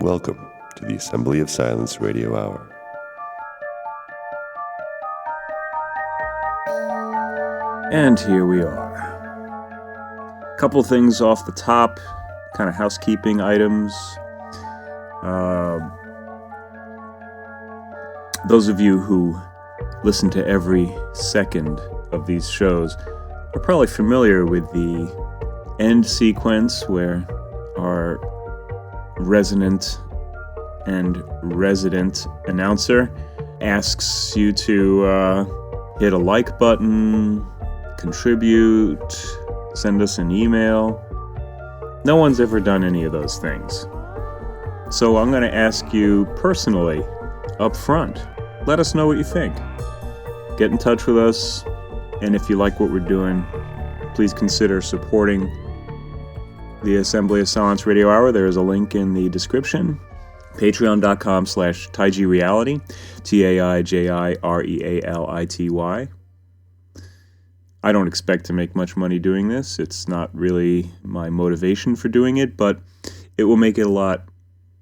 Welcome to the Assembly of Silence Radio Hour. And here we are. A couple things off the top, kind of housekeeping items. Those of you who listen to every second of these shows are probably familiar with the end sequence where our resonant and resident announcer asks you to hit a like button, contribute, send us an email. No one's ever done any of those things. So I'm going to ask you personally, up front, let us know what you think. Get in touch with us, and if you like what we're doing, please consider supporting the Assembly of Silence Radio Hour. There is a link in the description. Patreon.com/TaijiReality, TaijiReality. I don't expect to make much money doing this. It's not really my motivation for doing it, but it will make it a lot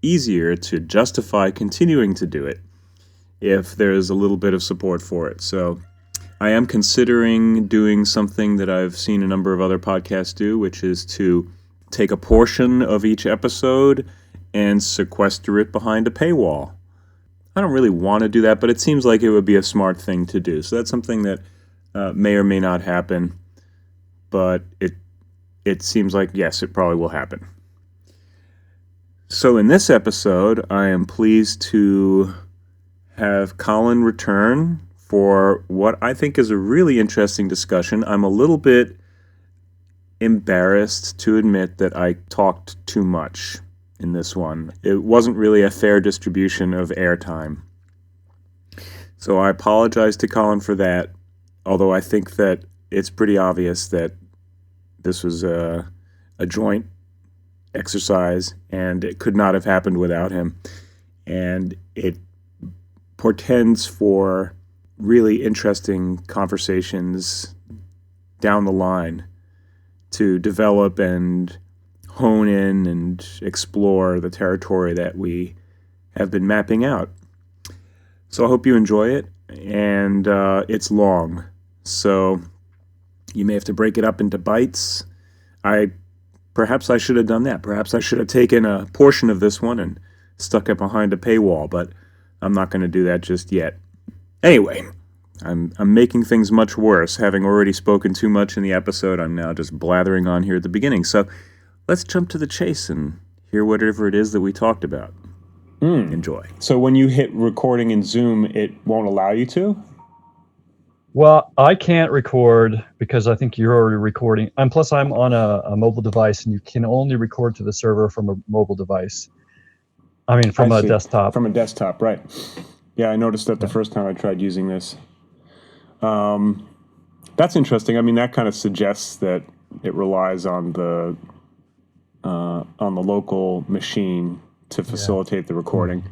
easier to justify continuing to do it if there's a little bit of support for it. So I am considering doing something that I've seen a number of other podcasts do, which is to take a portion of each episode and sequester it behind a paywall. I don't really want to do that, but it seems like it would be a smart thing to do. So that's something that may or may not happen, but it seems like, yes, it probably will happen. So in this episode, I am pleased to have Cahlen return for what I think is a really interesting discussion. I'm a little bit embarrassed to admit that I talked too much in this one. It wasn't really a fair distribution of airtime. So I apologize to Cahlen for that, although I think that it's pretty obvious that this was a joint exercise and it could not have happened without him. And it portends for really interesting conversations down the line to develop and hone in and explore the territory that we have been mapping out. So I hope you enjoy it, and it's long, so you may have to break it up into bites. Perhaps I should have done that. Perhaps I should have taken a portion of this one and stuck it behind a paywall, but I'm not going to do that just yet. Anyway, I'm making things much worse. Having already spoken too much in the episode, I'm now just blathering on here at the beginning. So let's jump to the chase and hear whatever it is that we talked about. Enjoy. So when you hit recording in Zoom, it won't allow you to? Well, I can't record because I think you're already recording. And plus, I'm on a mobile device, and you can only record to the server from a mobile device. I mean, from a desktop. From a desktop, right. Yeah, I noticed that the first time I tried using this. That's interesting. I mean, that kind of suggests that it relies on the local machine to facilitate the recording.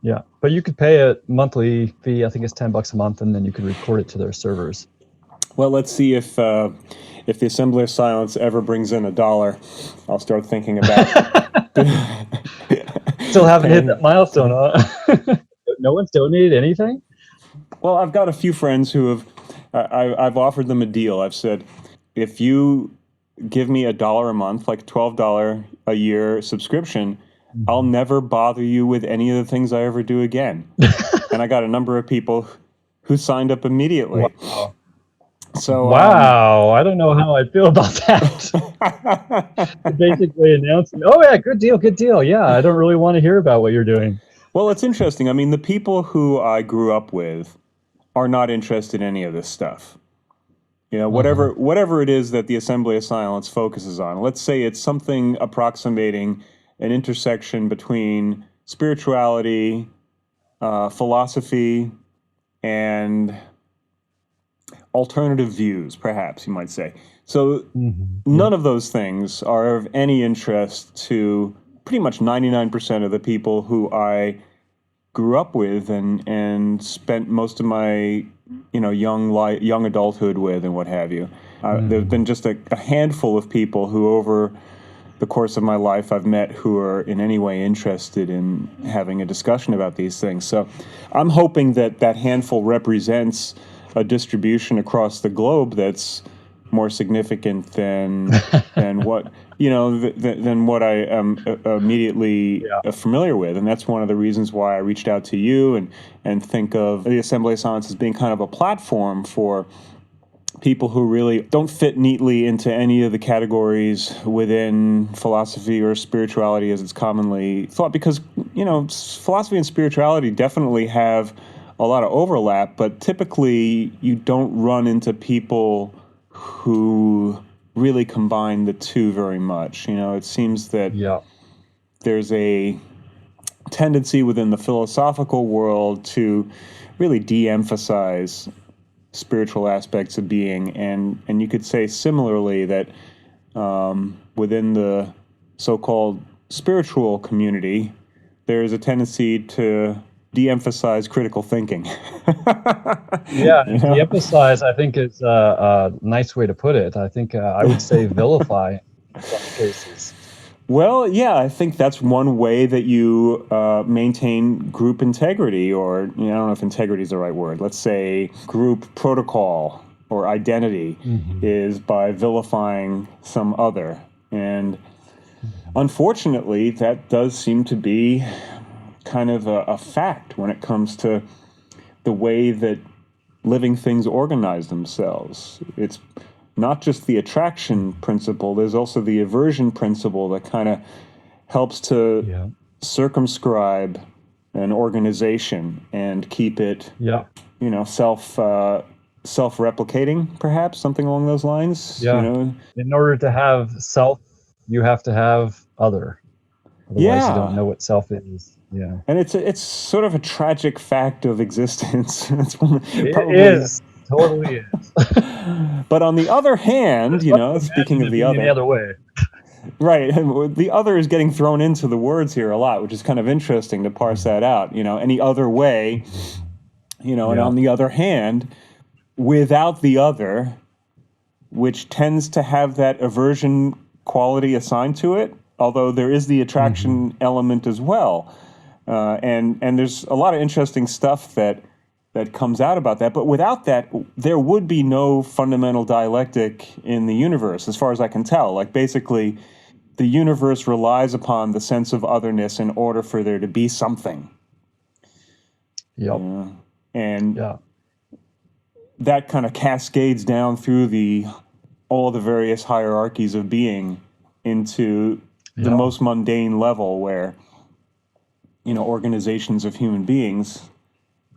Yeah, but you could pay a monthly fee. I think it's $10 a month, and then you could record it to their servers. Well, let's see if the Assembly of Silence ever brings in $1. I'll start thinking about Still haven't hit that milestone, huh? No one's donated anything? Well, I've got a few friends who have. I've offered them a deal. I've said, if you give me $1 a month, like $12 a year subscription, I'll never bother you with any of the things I ever do again. And I got a number of people who signed up immediately. Wow. So I don't know how I feel about that. Basically announcing, oh yeah, good deal. Yeah, I don't really want to hear about what you're doing. Well, it's interesting. I mean, the people who I grew up with are not interested in any of this stuff. You know, whatever it is that the Assembly of Silence focuses on. Let's say it's something approximating an intersection between spirituality, philosophy, and alternative views, perhaps you might say. So none of those things are of any interest to pretty much 99% of the people who I grew up with and spent most of my young adulthood with and what have you. There have been just a handful of people who over the course of my life I've met who are in any way interested in having a discussion about these things. So I'm hoping that that handful represents a distribution across the globe that's more significant than what than what I am immediately familiar with, and that's one of the reasons why I reached out to you and think of the Assembly of Silence as being kind of a platform for people who really don't fit neatly into any of the categories within philosophy or spirituality as it's commonly thought, because philosophy and spirituality definitely have a lot of overlap, but typically you don't run into people who really combine the two very much. It seems that there's a tendency within the philosophical world to really de-emphasize spiritual aspects of being, and you could say similarly that within the so-called spiritual community, there's a tendency to de-emphasize critical thinking. De-emphasize, I think, is a nice way to put it. I think I would say vilify in some cases. Well, yeah, I think that's one way that you maintain group integrity, or I don't know if integrity is the right word. Let's say group protocol or identity is by vilifying some other. And unfortunately, that does seem to be kind of a fact when it comes to the way that living things organize themselves. It's not just the attraction principle, there's also the aversion principle that kind of helps to circumscribe an organization and keep it self-replicating, perhaps, something along those lines. In order to have self, you have to have other. Otherwise you don't know what self is. And it's sort of a tragic fact of existence. It is. Totally is. But on the other hand, speaking of the other way. Right. The other is getting thrown into the words here a lot, which is kind of interesting to parse that out. Any other way, and on the other hand, without the other, which tends to have that aversion quality assigned to it, although there is the attraction element as well. And there's a lot of interesting stuff that comes out about that. But without that, there would be no fundamental dialectic in the universe, as far as I can tell. Like, basically, the universe relies upon the sense of otherness in order for there to be something. That kind of cascades down through all the various hierarchies of being into the most mundane level, where organizations of human beings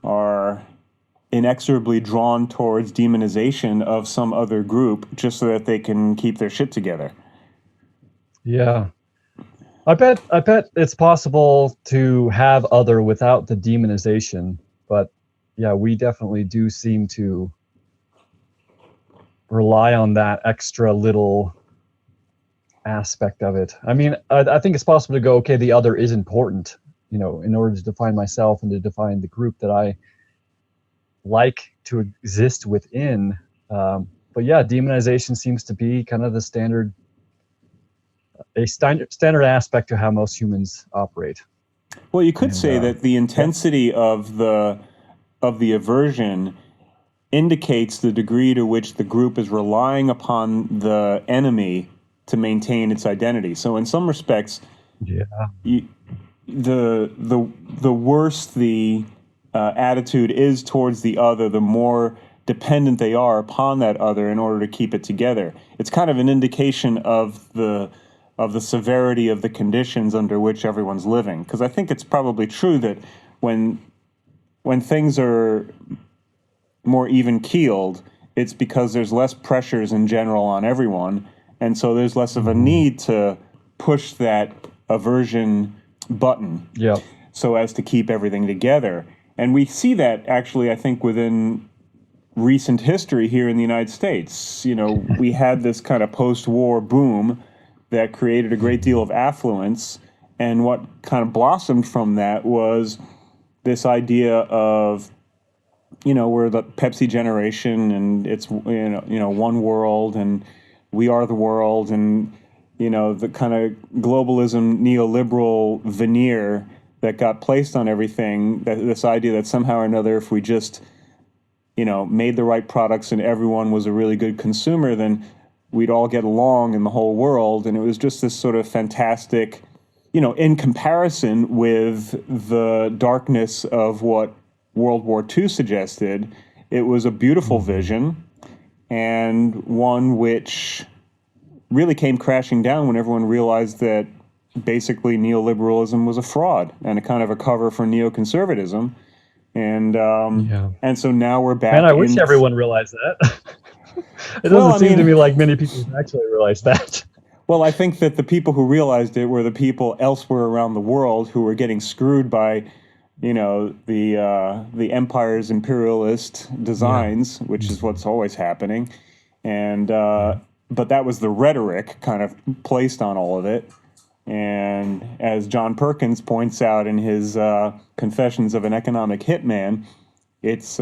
are inexorably drawn towards demonization of some other group just so that they can keep their shit together. Yeah. I bet it's possible to have other without the demonization, but we definitely do seem to rely on that extra little aspect of it. I mean, I think it's possible to go, okay, the other is important, in order to define myself and to define the group that I like to exist within. But demonization seems to be kind of the standard aspect to how most humans operate. Well, you could say that the intensity of the aversion indicates the degree to which the group is relying upon the enemy to maintain its identity. So in some respects, the worse the attitude is towards the other, the more dependent they are upon that other in order to keep it together. It's kind of an indication of the severity of the conditions under which everyone's living. Because I think it's probably true that when things are more even-keeled, it's because there's less pressures in general on everyone, and so there's less of a need to push that aversion button so as to keep everything together. And we see that, actually, I think, within recent history here in the United States. We had this kind of post-war boom that created a great deal of affluence, and what kind of blossomed from that was this idea of, we're the Pepsi generation, and it's, one world, and we are the world, and the kind of globalism, neoliberal veneer that got placed on everything, that this idea that somehow or another, if we just, made the right products and everyone was a really good consumer, then we'd all get along in the whole world. And it was just this sort of fantastic, in comparison with the darkness of what World War II suggested, it was a beautiful vision, and one which really came crashing down when everyone realized that basically neoliberalism was a fraud and a kind of a cover for neoconservatism. And so now we're back. And I wish everyone realized that. It doesn't seem to me like many people actually realize that. Well, I think that the people who realized it were the people elsewhere around the world who were getting screwed by, the empire's imperialist designs, which is what's always happening. And but that was the rhetoric kind of placed on all of it. And as John Perkins points out in his Confessions of an Economic Hitman, it's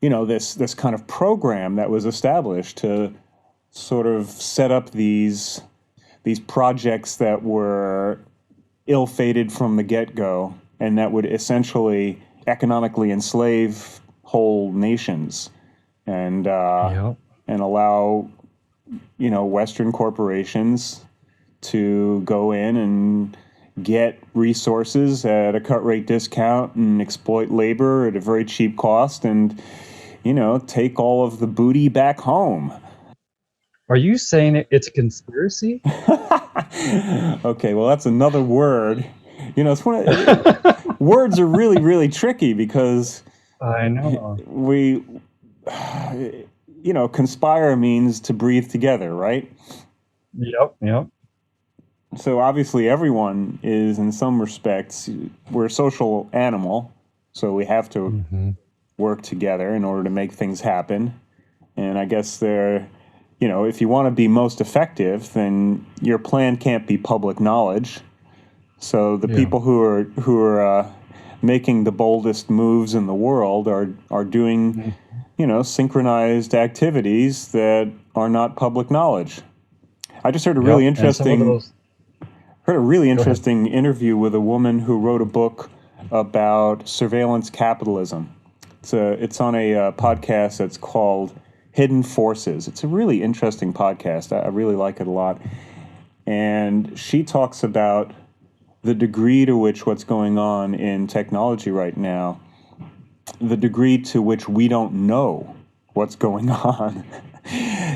this kind of program that was established to sort of set up these projects that were ill-fated from the get-go, and that would essentially economically enslave whole nations and allow Western corporations to go in and get resources at a cut rate discount and exploit labor at a very cheap cost and take all of the booty back home. Are you saying it's a conspiracy? Okay, well, that's another word. It's words are really, really tricky because I know conspire means to breathe together, right? Yep. So obviously everyone is, in some respects, we're a social animal, so we have to work together in order to make things happen. And I guess if you want to be most effective, then your plan can't be public knowledge. So the people who are making the boldest moves in the world are doing, synchronized activities that are not public knowledge. I just heard a really interesting interview with a woman who wrote a book about surveillance capitalism. It's on a podcast that's called Hidden Forces. It's a really interesting podcast. I really like it a lot. And she talks about the degree to which what's going on in technology right now, the degree to which we don't know what's going on.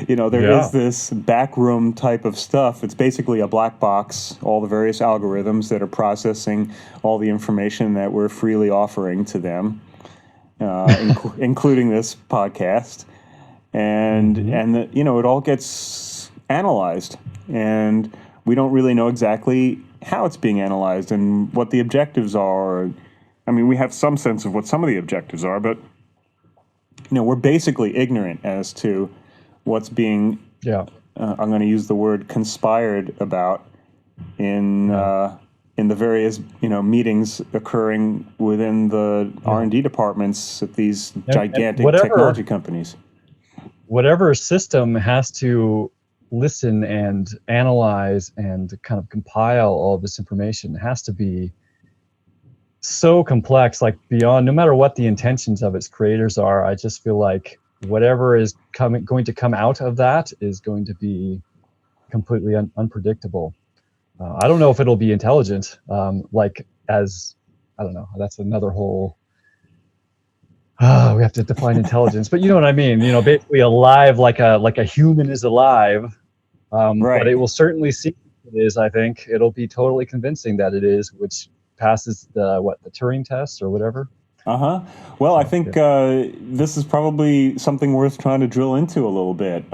There is this backroom type of stuff. It's basically a black box, all the various algorithms that are processing all the information that we're freely offering to them, including this podcast. And it all gets analyzed, and we don't really know exactly how it's being analyzed and what the objectives are. I mean, we have some sense of what some of the objectives are, but we're basically ignorant as to what's being, I'm going to use the word conspired about in the various, meetings occurring within the R&D departments at these gigantic technology companies. Whatever system has to listen and analyze and kind of compile all this information has to be so complex, like beyond, no matter what the intentions of its creators are. I just feel like whatever is going to come out of that is going to be completely unpredictable. I don't know if it'll be intelligent, I don't know. That's another whole. We have to define intelligence, but you know what I mean. Basically alive, like a human is alive. Right. But it will certainly see it is. I think it'll be totally convincing that it is, which passes the Turing test or whatever. Well, I think this is probably something worth trying to drill into a little bit.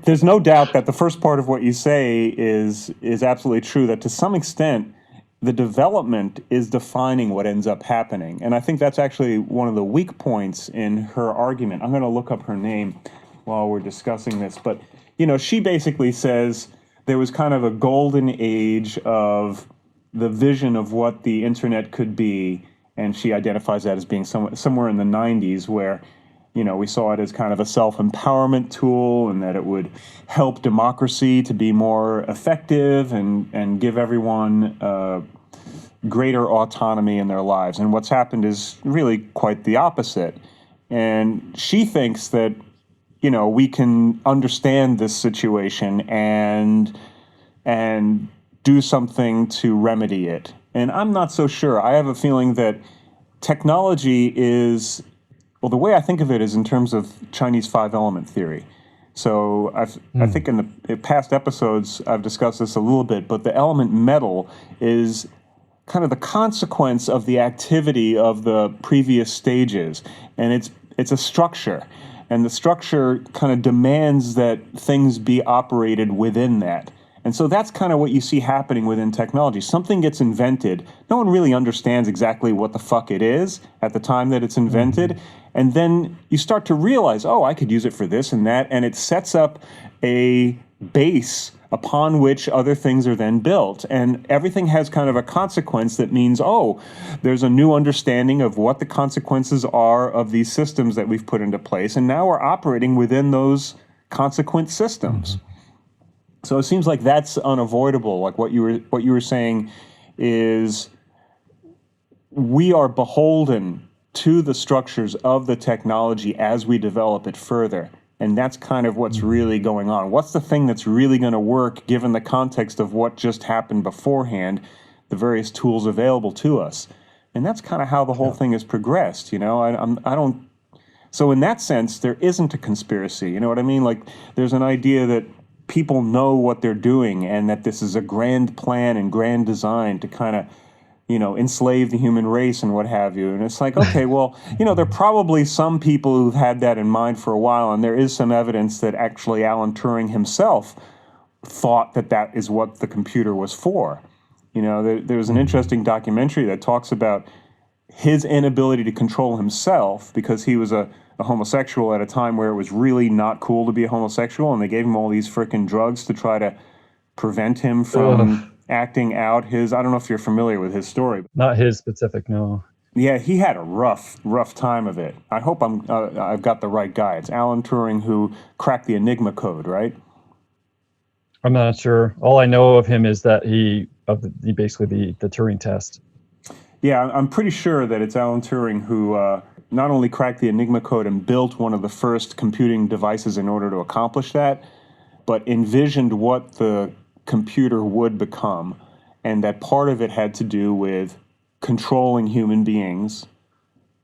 There's no doubt that the first part of what you say is absolutely true, that to some extent the development is defining what ends up happening. And I think that's actually one of the weak points in her argument. I'm going to look up her name while we're discussing this. But, she basically says there was kind of a golden age of the vision of what the internet could be. And she identifies that as being somewhere in the 90s, where we saw it as kind of a self-empowerment tool, and that it would help democracy to be more effective and give everyone greater autonomy in their lives. And what's happened is really quite the opposite. And she thinks that, we can understand this situation and do something to remedy it. And I'm not so sure. I have a feeling that technology is, well, the way I think of it is in terms of Chinese five-element theory. So I think in the past episodes I've discussed this a little bit, but the element metal is kind of the consequence of the activity of the previous stages, and it's a structure, and the structure kind of demands that things be operated within that. And so that's kind of what you see happening within technology. Something gets invented, no one really understands exactly what the fuck it is at the time that it's invented, and then you start to realize, oh, I could use it for this and that, and it sets up a base upon which other things are then built. And everything has kind of a consequence that means, oh, there's a new understanding of what the consequences are of these systems that we've put into place, and now we're operating within those consequent systems. So it seems like that's unavoidable. Like what you were saying is we are beholden to the structures of the technology as we develop it further. And that's kind of what's really going on. What's the thing that's really going to work given the context of what just happened beforehand, the various tools available to us? And that's kind of how the whole thing has progressed, I don't. So in that sense, there isn't a conspiracy. You know what I mean? Like there's an idea that people know what they're doing and that this is a grand plan and grand design to kind of, enslave the human race and what have you. And it's like, okay, well, there are probably some people who've had that in mind for a while, and there is some evidence that actually Alan Turing himself thought that that is what the computer was for. There's an interesting documentary that talks about his inability to control himself because he was a homosexual at a time where it was really not cool to be a homosexual, and they gave him all these frickin' drugs to try to prevent him from acting out his, I don't know if you're familiar with his story. Not his specific, no. Yeah, he had a rough time of it. I hope I've got the right guy. It's Alan Turing who cracked the Enigma code, right? I'm not sure. All I know of him is that he basically the Turing test. Yeah, I'm pretty sure that it's Alan Turing who not only cracked the Enigma code and built one of the first computing devices in order to accomplish that, but envisioned what the computer would become, and that part of it had to do with controlling human beings,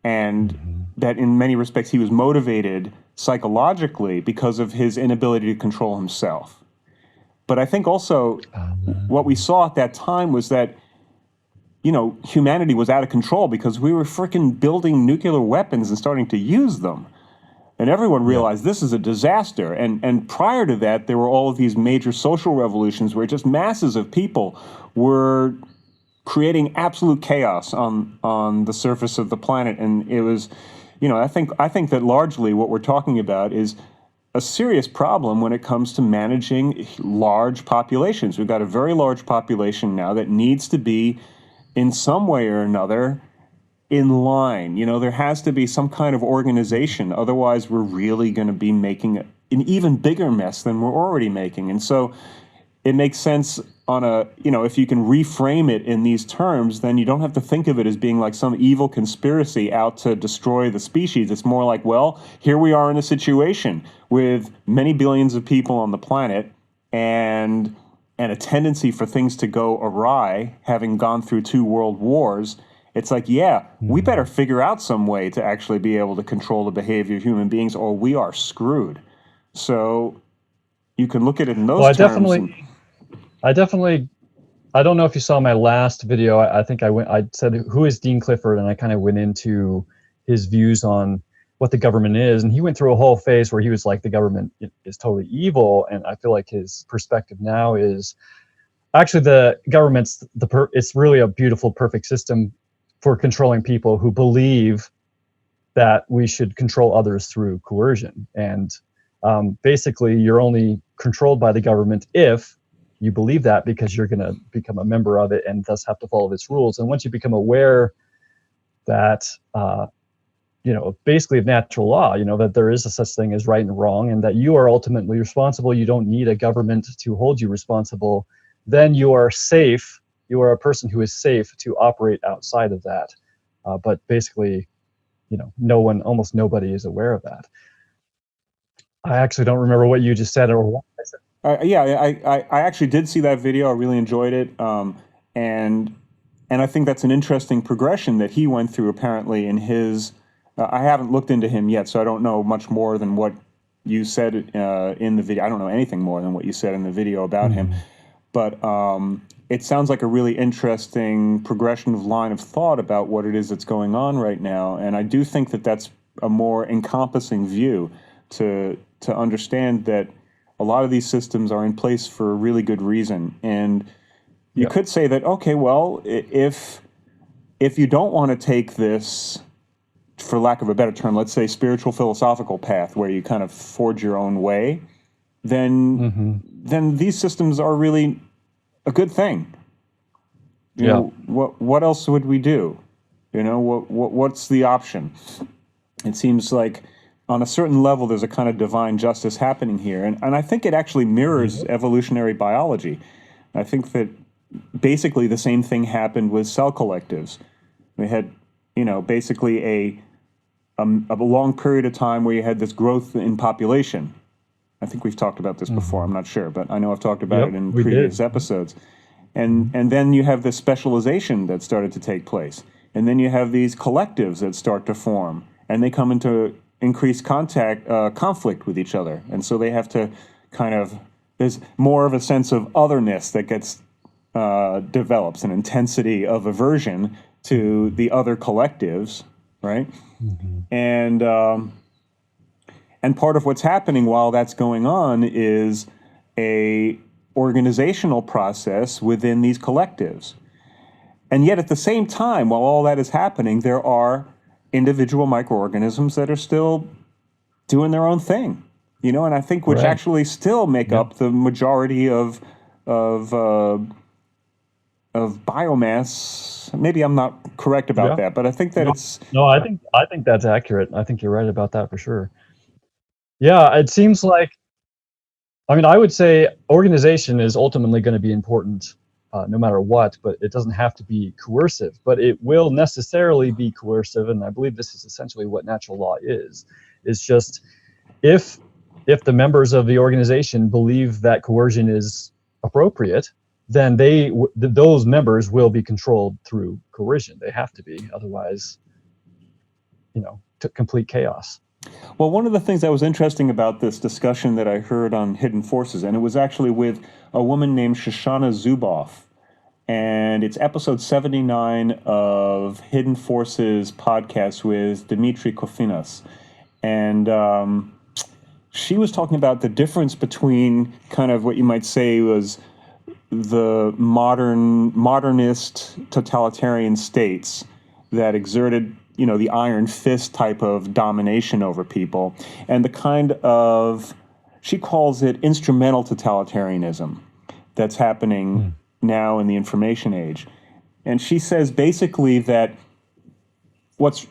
and that in many respects he was motivated psychologically because of his inability to control himself. But I think also what we saw at that time was that humanity was out of control because we were freaking building nuclear weapons and starting to use them. And everyone realized this is a disaster. And prior to that, there were all of these major social revolutions where just masses of people were creating absolute chaos on the surface of the planet. And it was, I think that largely what we're talking about is a serious problem when it comes to managing large populations. We've got a very large population now that needs to be in some way or another in line. There has to be some kind of organization. Otherwise, we're really going to be making an even bigger mess than we're already making. And so it makes sense on if you can reframe it in these terms, then you don't have to think of it as being like some evil conspiracy out to destroy the species. It's more like, well, here we are in a situation with many billions of people on the planet and a tendency for things to go awry, having gone through 2 world wars. It's like, we better figure out some way to actually be able to control the behavior of human beings, or we are screwed. So you can look at it in those terms. I don't know if you saw my last video. I think I said, who is Dean Clifford? And I kind of went into his views on what the government is. And he went through a whole phase where he was like, the government is totally evil. And I feel like his perspective now is actually the government's it's really a beautiful, perfect system for controlling people who believe that we should control others through coercion. And basically, you're only controlled by the government if you believe that, because you're going to become a member of it and thus have to follow its rules. And once you become aware that basically of natural law, that there is a such thing as right and wrong, and that you are ultimately responsible. You don't need a government to hold you responsible. Then you are safe. You are a person who is safe to operate outside of that. But basically, almost nobody is aware of that. I actually don't remember what you just said or what I said. I actually did see that video. I really enjoyed it. And I think that's an interesting progression that he went through apparently in his, I haven't looked into him yet, so I don't know much more than what you said in the video. I don't know anything more than what you said in the video about him. But it sounds like a really interesting progression of line of thought about what it is that's going on right now. And I do think that that's a more encompassing view to understand that a lot of these systems are in place for a really good reason. And you could say that, okay, well, if you don't want to take this, for lack of a better term, let's say spiritual philosophical path where you kind of forge your own way, then these systems are really a good thing. You know, what else would we do? What's the option? It seems like on a certain level, there's a kind of divine justice happening here. And I think it actually mirrors evolutionary biology. I think that basically the same thing happened with cell collectives. We had, basically a long period of time where you had this growth in population. I think we've talked about this before. I'm not sure, but I know I've talked about it in previous episodes. And then you have this specialization that started to take place. And then you have these collectives that start to form, and they come into increased conflict with each other. And so they have to there's more of a sense of otherness that gets develops, an intensity of aversion to the other collectives, right? And part of what's happening while that's going on is a organizational process within these collectives. And yet at the same time, while all that is happening, there are individual microorganisms that are still doing their own thing, and I think which actually still make up the majority of biomass. Maybe I'm not correct about that, but I think that I think that's accurate. I think you're right about that for sure. Yeah, it seems like, I would say organization is ultimately going to be important no matter what, but it doesn't have to be coercive, but it will necessarily be coercive. And I believe this is essentially what natural law is. It's just if the members of the organization believe that coercion is appropriate, then those members will be controlled through coercion. They have to be, otherwise, to complete chaos. Well, one of the things that was interesting about this discussion that I heard on Hidden Forces, and it was actually with a woman named Shoshana Zuboff, and it's episode 79 of Hidden Forces podcast with Dimitri Kofinas. And she was talking about the difference between kind of what you might say was the modernist totalitarian states that exerted the iron fist type of domination over people, and the kind of, she calls it instrumental totalitarianism that's happening now in the information age. And she says basically that what's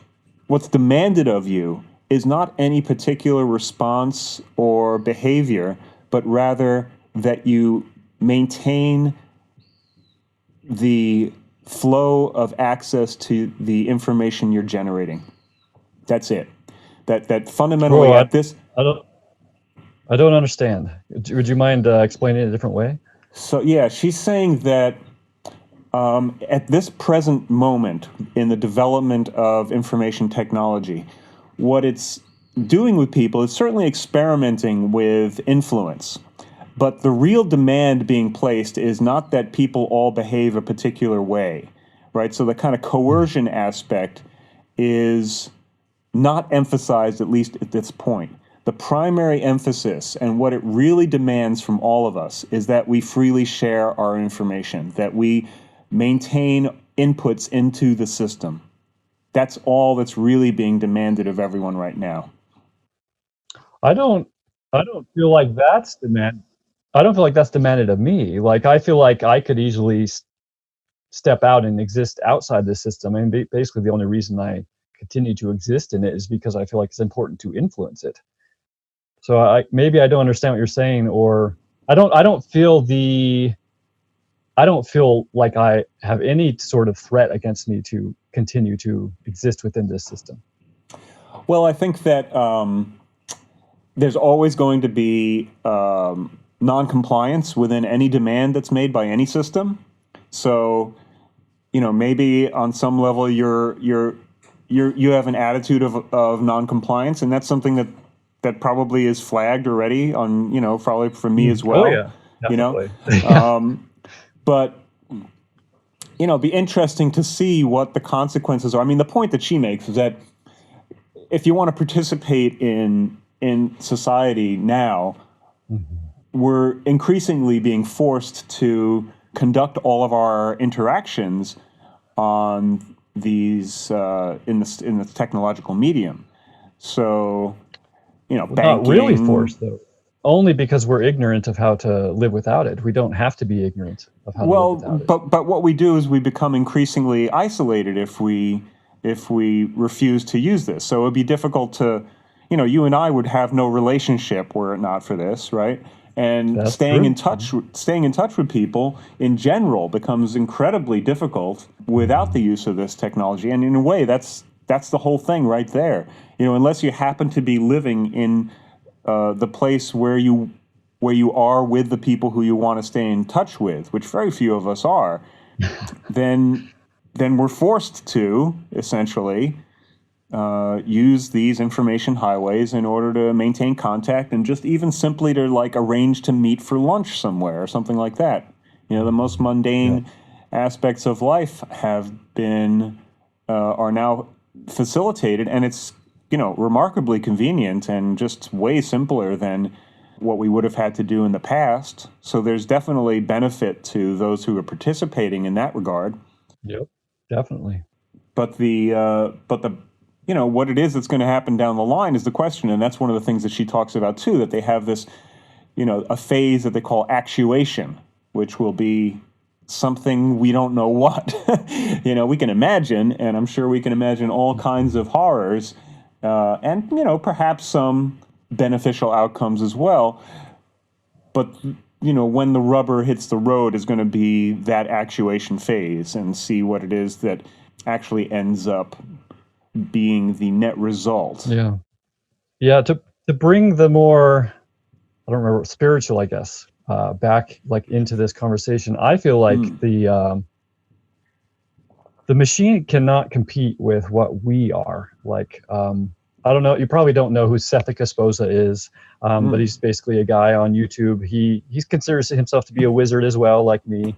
demanded of you is not any particular response or behavior, but rather that you maintain the flow of access to the information you're generating. That's it. That fundamentally I don't understand. Would you mind explaining it a different way? So yeah, she's saying that at this present moment in the development of information technology, what it's doing with people is certainly experimenting with influence. But the real demand being placed is not that people all behave a particular way, right? So the kind of coercion aspect is not emphasized, at least at this point. The primary emphasis and what it really demands from all of us is that we freely share our information, that we maintain inputs into the system. That's all that's really being demanded of everyone right now. I don't feel like that's demanded. I don't feel like that's demanded of me. Like, I feel like I could easily step out and exist outside the system. I mean, basically the only reason I continue to exist in it is because I feel like it's important to influence it. So maybe I don't understand what you're saying, or I don't feel like I have any sort of threat against me to continue to exist within this system. Well, I think that there's always going to be non-compliance within any demand that's made by any system. So, maybe on some level you have an attitude of non-compliance, and that's something that probably is flagged already on, probably for me as well. Oh yeah, definitely. But it'd be interesting to see what the consequences are. I mean, the point that she makes is that if you want to participate in society now, we're increasingly being forced to conduct all of our interactions on these in the technological medium. So, banking. Not really forced though. Only because we're ignorant of how to live without it. We don't have to be ignorant of how to live without it. But what we do is we become increasingly isolated if we refuse to use this. So it'd be difficult to, you and I would have no relationship were it not for this, right? And That's staying true. in touch with people in general becomes incredibly difficult without the use of this technology. And in a way, that's the whole thing right there. Unless you happen to be living in the place where you are with the people who you want to stay in touch with, which very few of us are, then we're forced to essentially use these information highways in order to maintain contact, and just even simply to arrange to meet for lunch somewhere or something like that. The most mundane aspects of life have been are now facilitated, and it's remarkably convenient and just way simpler than what we would have had to do in the past. So there's definitely benefit to those who are participating in that regard. Yep, definitely. But what it is that's going to happen down the line is the question, and that's one of the things that she talks about too, that they have this, a phase that they call actuation, which will be something we don't know what. We can imagine, and I'm sure we can imagine all kinds of horrors, and perhaps some beneficial outcomes as well. But when the rubber hits the road is going to be that actuation phase, and see what it is that actually ends up being the net result. Yeah. To bring the more, I don't remember, spiritual, I guess, back into this conversation, I feel like the machine cannot compete with what we are. I don't know, you probably don't know who Sethic Esposa is, but he's basically a guy on YouTube. He considers himself to be a wizard as well, like me.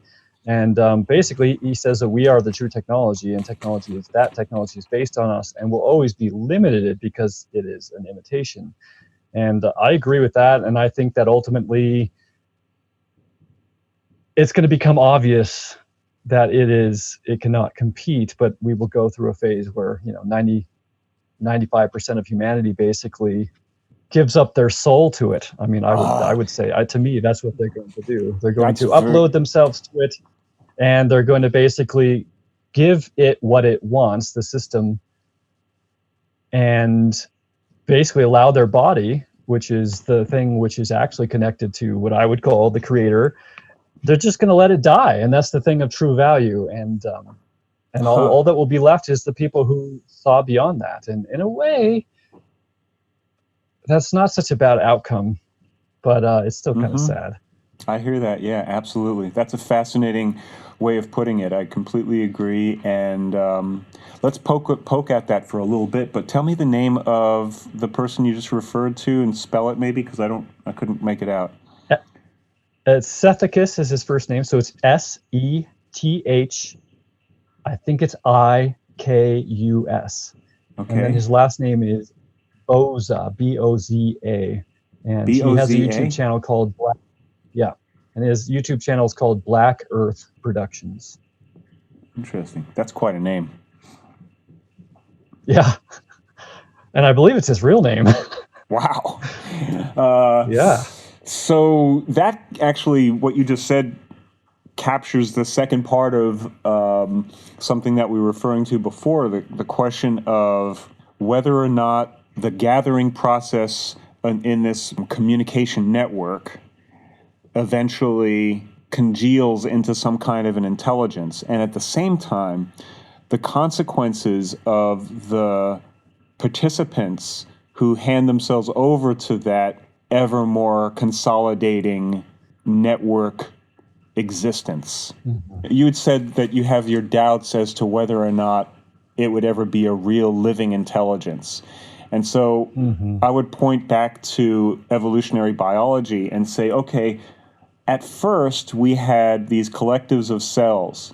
And basically, he says that we are the true technology, and technology is based on us and will always be limited because it is an imitation. And I agree with that, and I think that ultimately it's going to become obvious that it cannot compete, but we will go through a phase where 95% of humanity basically gives up their soul to it. I mean, I would say, to me, that's what they're going to do. They're going to upload themselves to it, and they're going to basically give it what it wants, the system, and basically allow their body, which is the thing which is actually connected to what I would call the creator, they're just going to let it die. And that's the thing of true value. And all that will be left is the people who saw beyond that. And in a way, that's not such a bad outcome, but it's still kind of sad. I hear that. Yeah, absolutely. That's a fascinating way of putting it. I completely agree. And let's poke at that for a little bit. But tell me the name of the person you just referred to and spell it, maybe, because I couldn't make it out. Sethicus is his first name, so it's SETH. I think it's IKUS. Okay. And then his last name is Boza, Boza, and he has a YouTube channel called and his YouTube channel is called Black Earth Productions. Interesting. That's quite a name. Yeah, and I believe it's his real name. Wow. Yeah. So that actually, what you just said, captures the second part of something that we were referring to before, the question of whether or not the gathering process in this communication network eventually congeals into some kind of an intelligence. And at the same time, the consequences of the participants who hand themselves over to that ever more consolidating network existence. Mm-hmm. You had said that you have your doubts as to whether or not it would ever be a real living intelligence. And so I would point back to evolutionary biology and say, okay, at first we had these collectives of cells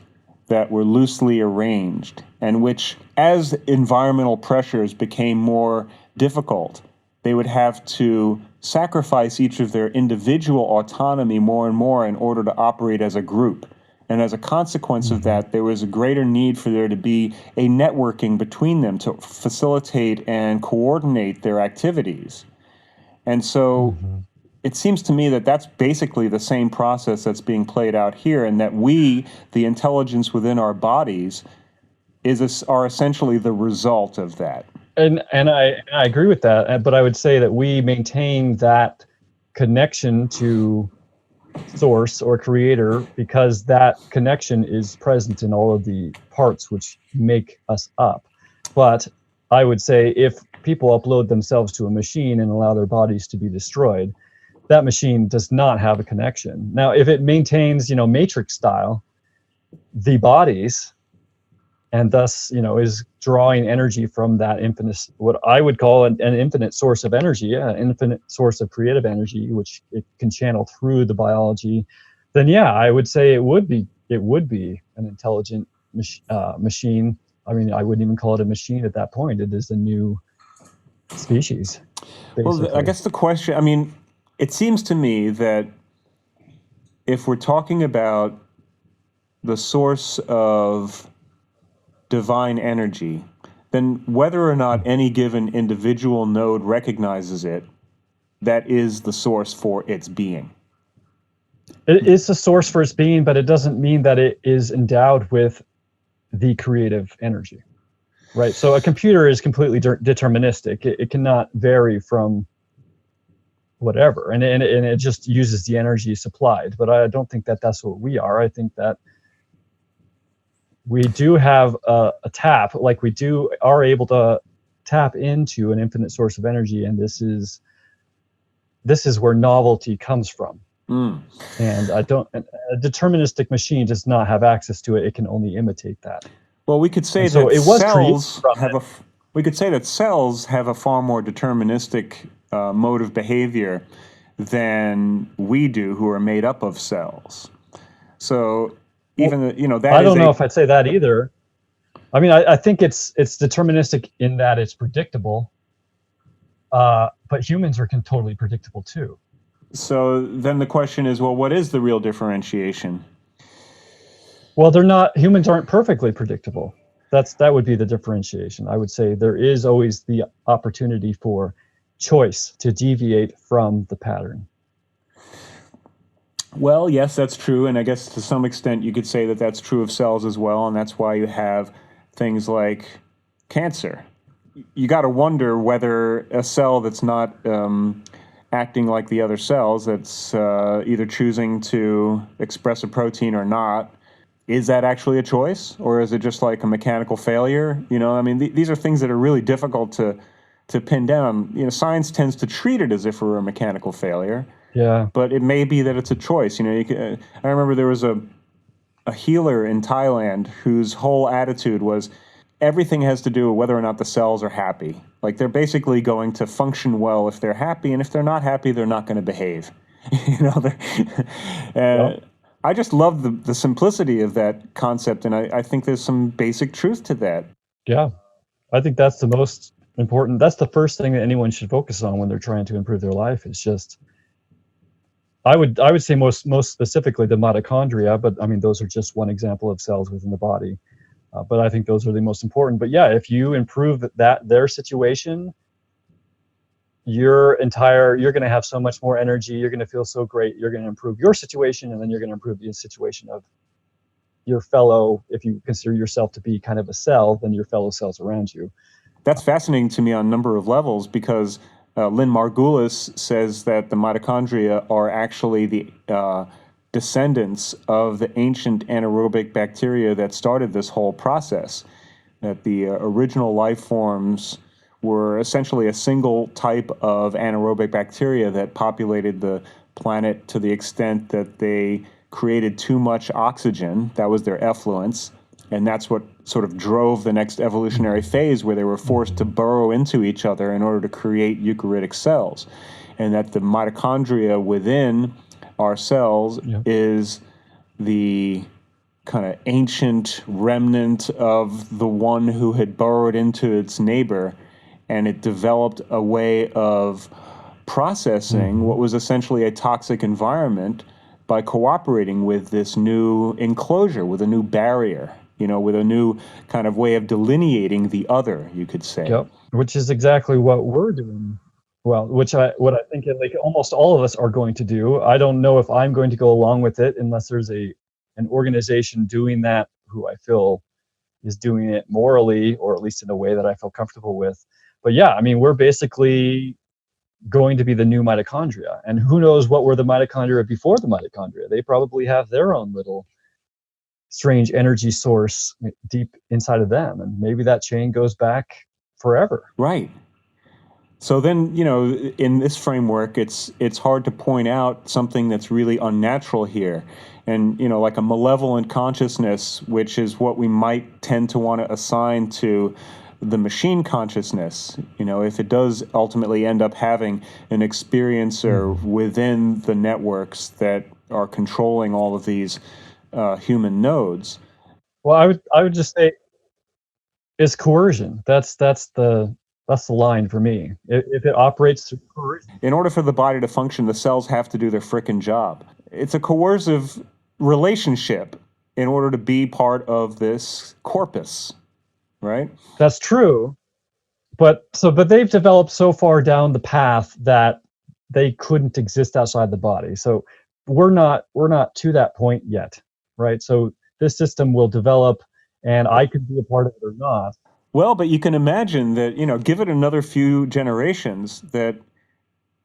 that were loosely arranged, and which, as environmental pressures became more difficult, they would have to sacrifice each of their individual autonomy more and more in order to operate as a group. And as a consequence of that, there was a greater need for there to be a networking between them to facilitate and coordinate their activities. And so it seems to me that that's basically the same process that's being played out here, and that we, the intelligence within our bodies, are essentially the result of that. And I agree with that, but I would say that we maintain that connection to source or creator because that connection is present in all of the parts which make us up. But I would say if people upload themselves to a machine and allow their bodies to be destroyed, that machine does not have a connection. Now, if it maintains, matrix style, the bodies, and thus, is drawing energy from that infinite, what I would call an infinite source of energy, an infinite source of creative energy, which it can channel through the biology, then yeah, I would say it would be an intelligent machine. I mean, I wouldn't even call it a machine at that point. It is a new species, basically. Well, I guess the question, it seems to me that if we're talking about the source of divine energy, then whether or not any given individual node recognizes it, that is the source for its being. It is the source for its being, but it doesn't mean that it is endowed with the creative energy, right? So a computer is completely deterministic. It cannot vary from whatever, and it just uses the energy supplied. But I don't think that that's what we are. I think that we do have a tap, like we are able to tap into an infinite source of energy, and this is where novelty comes from. And a deterministic machine does not have access to it. It can only imitate that. Well, we could say that we could say that cells have a far more deterministic mode of behavior than we do, who are made up of cells. So even that I don't know if I'd say that either. I mean, I think it's deterministic in that it's predictable, but humans are totally predictable too. So then the question is, well, what is the real differentiation? Well, humans aren't perfectly predictable. That would be the differentiation. I would say there is always the opportunity for choice to deviate from the pattern. Well, yes, that's true. And I guess to some extent you could say that that's true of cells as well. And that's why you have things like cancer. You got to wonder whether a cell that's not acting like the other cells, that's either choosing to express a protein or not, is that actually a choice? Or is it just like a mechanical failure? These are things that are really difficult to pin down. Science tends to treat it as if it were a mechanical failure. Yeah. But it may be that it's a choice. I remember there was a healer in Thailand whose whole attitude was everything has to do with whether or not the cells are happy. Like, they're basically going to function well if they're happy, and if they're not happy, they're not going to behave. I just love the simplicity of that concept, and I think there's some basic truth to that. Yeah, I think that's the most important. That's the first thing that anyone should focus on when they're trying to improve their life. It's just, I would say most specifically the mitochondria, but I mean, those are just one example of cells within the body. But I think those are the most important. But yeah, if you improve their situation, you're going to have so much more energy. You're going to feel so great. You're going to improve your situation, and then you're going to improve the situation of, your fellow, if you consider yourself to be kind of a cell, then your fellow cells around you. That's fascinating to me on a number of levels, because Lynn Margulis says that the mitochondria are actually the descendants of the ancient anaerobic bacteria that started this whole process, that the original life forms were essentially a single type of anaerobic bacteria that populated the planet to the extent that they created too much oxygen. That was their effluence. And that's what sort of drove the next evolutionary phase, where they were forced to burrow into each other in order to create eukaryotic cells. And that the mitochondria within our cells is the kind of ancient remnant of the one who had burrowed into its neighbor. And it developed a way of processing what was essentially a toxic environment by cooperating with this new enclosure, with a new barrier, with a new kind of way of delineating the other, you could say. Yep. Which is exactly what we're doing. Well, what I think like almost all of us are going to do. I don't know if I'm going to go along with it unless there's an organization doing that who I feel is doing it morally, or at least in a way that I feel comfortable with. But yeah, I mean, we're basically going to be the new mitochondria. And who knows what were the mitochondria before the mitochondria? They probably have their own little strange energy source deep inside of them. And maybe that chain goes back forever. Right. So then, in this framework, it's hard to point out something that's really unnatural here. And, like a malevolent consciousness, which is what we might tend to want to assign to the machine consciousness, if it does ultimately end up having an experiencer within the networks that are controlling all of these human nodes. Well, I would just say it's coercion. That's the line for me. If it operates through coercion. In order for the body to function, the cells have to do their frickin' job. It's a coercive relationship in order to be part of this corpus, right? That's true. But they've developed so far down the path that they couldn't exist outside the body. So we're not to that point yet, right? So this system will develop, and I could be a part of it or not. Well, but you can imagine that, give it another few generations, that,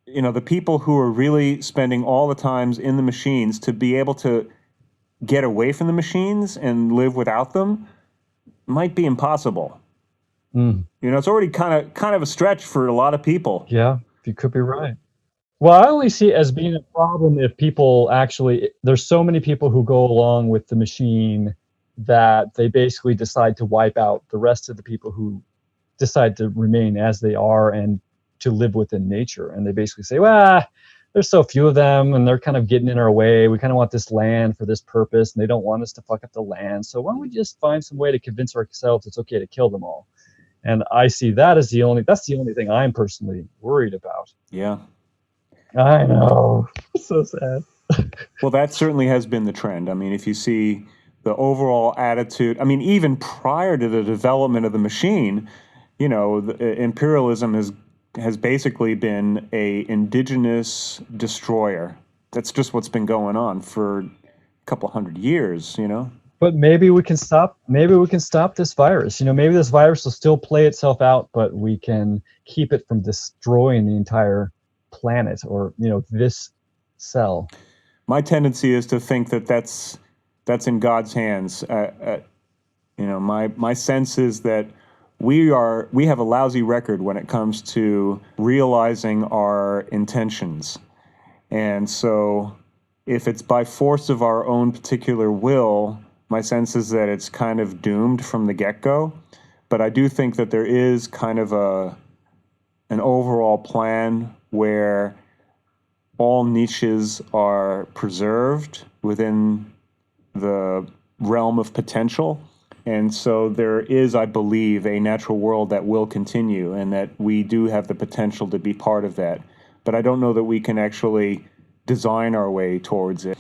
the people who are really spending all the times in the machines to be able to get away from the machines and live without them might be impossible. It's already kind of a stretch for a lot of people. Yeah, you could be right. Well, I only see it as being a problem if people actually, there's so many people who go along with the machine that they basically decide to wipe out the rest of the people who decide to remain as they are and to live within nature. And they basically say, well, there's so few of them and they're kind of getting in our way. We kind of want this land for this purpose and they don't want us to fuck up the land. So why don't we just find some way to convince ourselves it's okay to kill them all? And I see that as that's the only thing I'm personally worried about. Yeah. I know. So sad. Well, that certainly has been the trend. I mean, if you see the overall attitude, I mean, even prior to the development of the machine, the imperialism has basically been a indigenous destroyer. That's just what's been going on for a couple hundred years, But maybe we can stop this virus. Maybe this virus will still play itself out, but we can keep it from destroying the entire planet or, this cell. My tendency is to think that that's in God's hands. My sense is that we have a lousy record when it comes to realizing our intentions. And so if it's by force of our own particular will, my sense is that it's kind of doomed from the get-go. But I do think that there is kind of an overall plan where all niches are preserved within the realm of potential. And so there is, I believe, a natural world that will continue and that we do have the potential to be part of that. But I don't know that we can actually design our way towards it.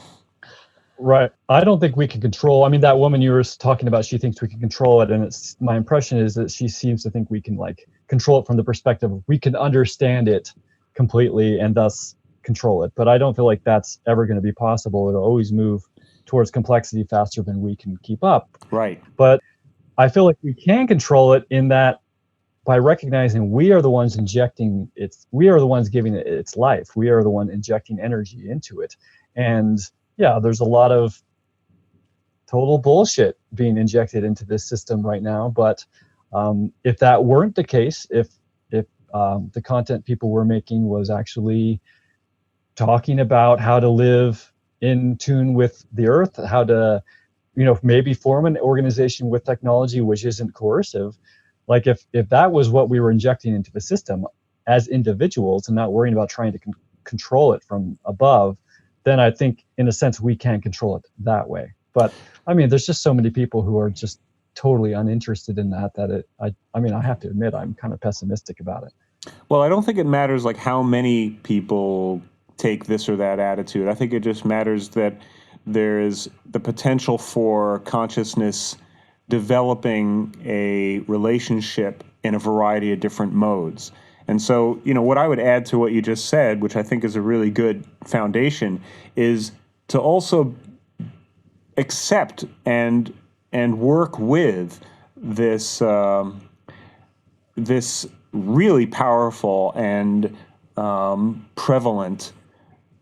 Right. I don't think we can control. I mean, that woman you were talking about, she thinks we can control it. And my impression is that she seems to think we can control it from the perspective of we can understand it completely and thus control it. But I don't feel like that's ever going to be possible. It'll always move towards complexity faster than we can keep up. Right. But I feel like we can control it in that by recognizing we are the ones injecting we are the ones giving it its life. We are the one injecting energy into it. And yeah, there's a lot of total bullshit being injected into this system right now. But if that weren't the case, if the content people were making was actually talking about how to live in tune with the earth, how to, maybe form an organization with technology which isn't coercive. Like if that was what we were injecting into the system as individuals and not worrying about trying to control it from above, then I think in a sense we can control it that way. But I mean, there's just so many people who are just totally uninterested in that I have to admit I'm kind of pessimistic about it. Well, I don't think it matters like how many people take this or that attitude. I think it just matters that there is the potential for consciousness developing a relationship in a variety of different modes. And so, what I would add to what you just said, which I think is a really good foundation, is to also accept and work with this this really powerful and prevalent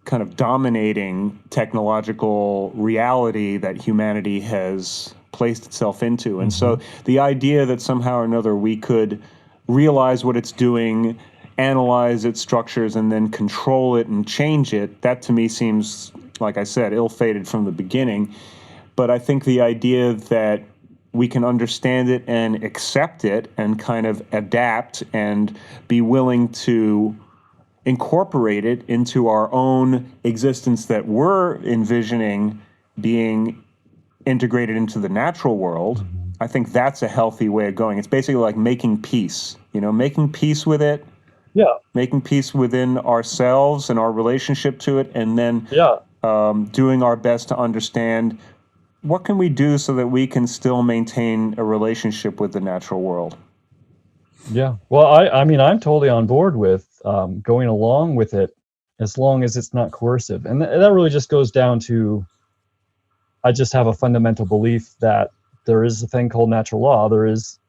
kind of dominating technological reality that humanity has placed itself into. And so the idea that somehow or another we could realize what it's doing, analyze its structures, and then control it and change it, that to me seems, like I said, ill-fated from the beginning. But I think the idea that we can understand it and accept it and kind of adapt and be willing to incorporate it into our own existence that we're envisioning being integrated into the natural world, I think that's a healthy way of going. It's basically like making peace, making peace with it, making peace within ourselves and our relationship to it, and then doing our best to understand what can we do so that we can still maintain a relationship with the natural world. Yeah. Well, I'm totally on board with going along with it as long as it's not coercive. And that really just goes down to, I just have a fundamental belief that there is a thing called natural law. There is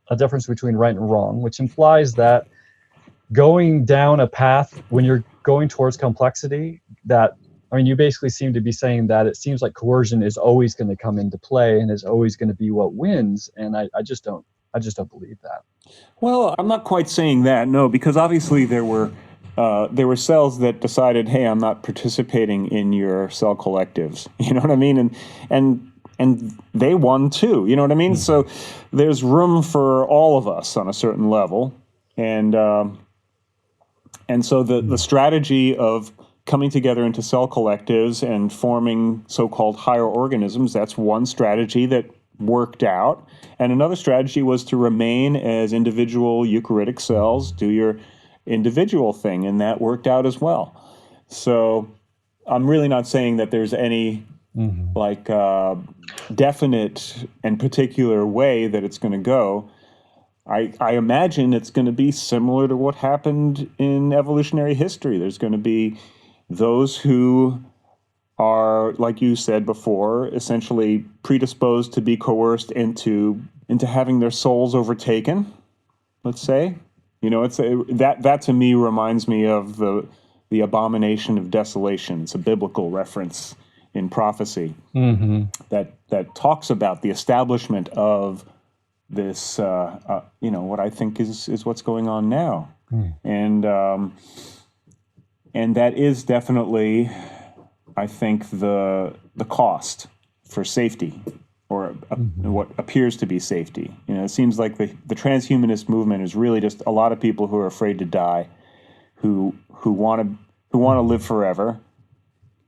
a difference between right and wrong, which implies that going down a path when you're going towards complexity, you basically seem to be saying that it seems like coercion is always going to come into play and is always going to be what wins. And I just don't believe that. Well, I'm not quite saying that, no, because obviously there were cells that decided, hey, I'm not participating in your cell collectives. You know what I mean? And they won too. You know what I mean? So there's room for all of us on a certain level, and so the strategy of coming together into cell collectives and forming so-called higher organisms, that's one strategy that worked out. And another strategy was to remain as individual eukaryotic cells, do your individual thing, and that worked out as well. So I'm really not saying that there's any definite and particular way that it's going to go. I imagine it's going to be similar to what happened in evolutionary history. There's going to be those who are, like you said before, essentially predisposed to be coerced into having their souls overtaken, let's say. It's that to me reminds me of the abomination of desolation. It's a biblical reference in prophecy that talks about the establishment of this, what I think is what's going on now. And that is definitely, I think, the cost for safety, or what appears to be safety. It seems like the transhumanist movement is really just a lot of people who are afraid to die, who want to live forever,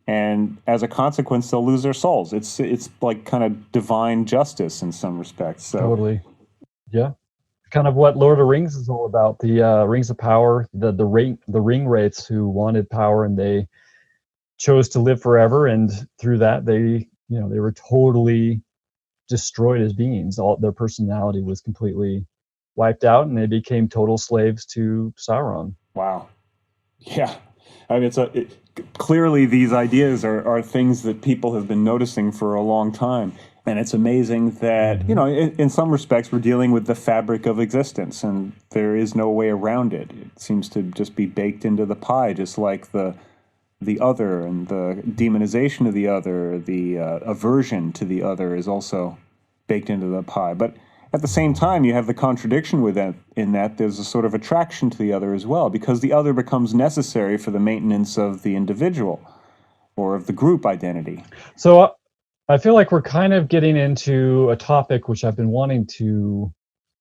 and as a consequence, they'll lose their souls. It's like kind of divine justice in some respects. So. Totally, yeah. Kind of what Lord of the Rings is all about. The Rings of Power, the ring wraiths who wanted power and they chose to live forever, and through that they were totally destroyed as beings. All their personality was completely wiped out, and they became total slaves to Sauron. Wow. Yeah. I mean, clearly these ideas are things that people have been noticing for a long time. And it's amazing that, in some respects, we're dealing with the fabric of existence, and there is no way around it. It seems to just be baked into the pie, just like the other and the demonization of the other, the aversion to the other is also baked into the pie. But at the same time, you have the contradiction with that, in that there's a sort of attraction to the other as well, because the other becomes necessary for the maintenance of the individual or of the group identity. So I feel like we're kind of getting into a topic which I've been wanting to,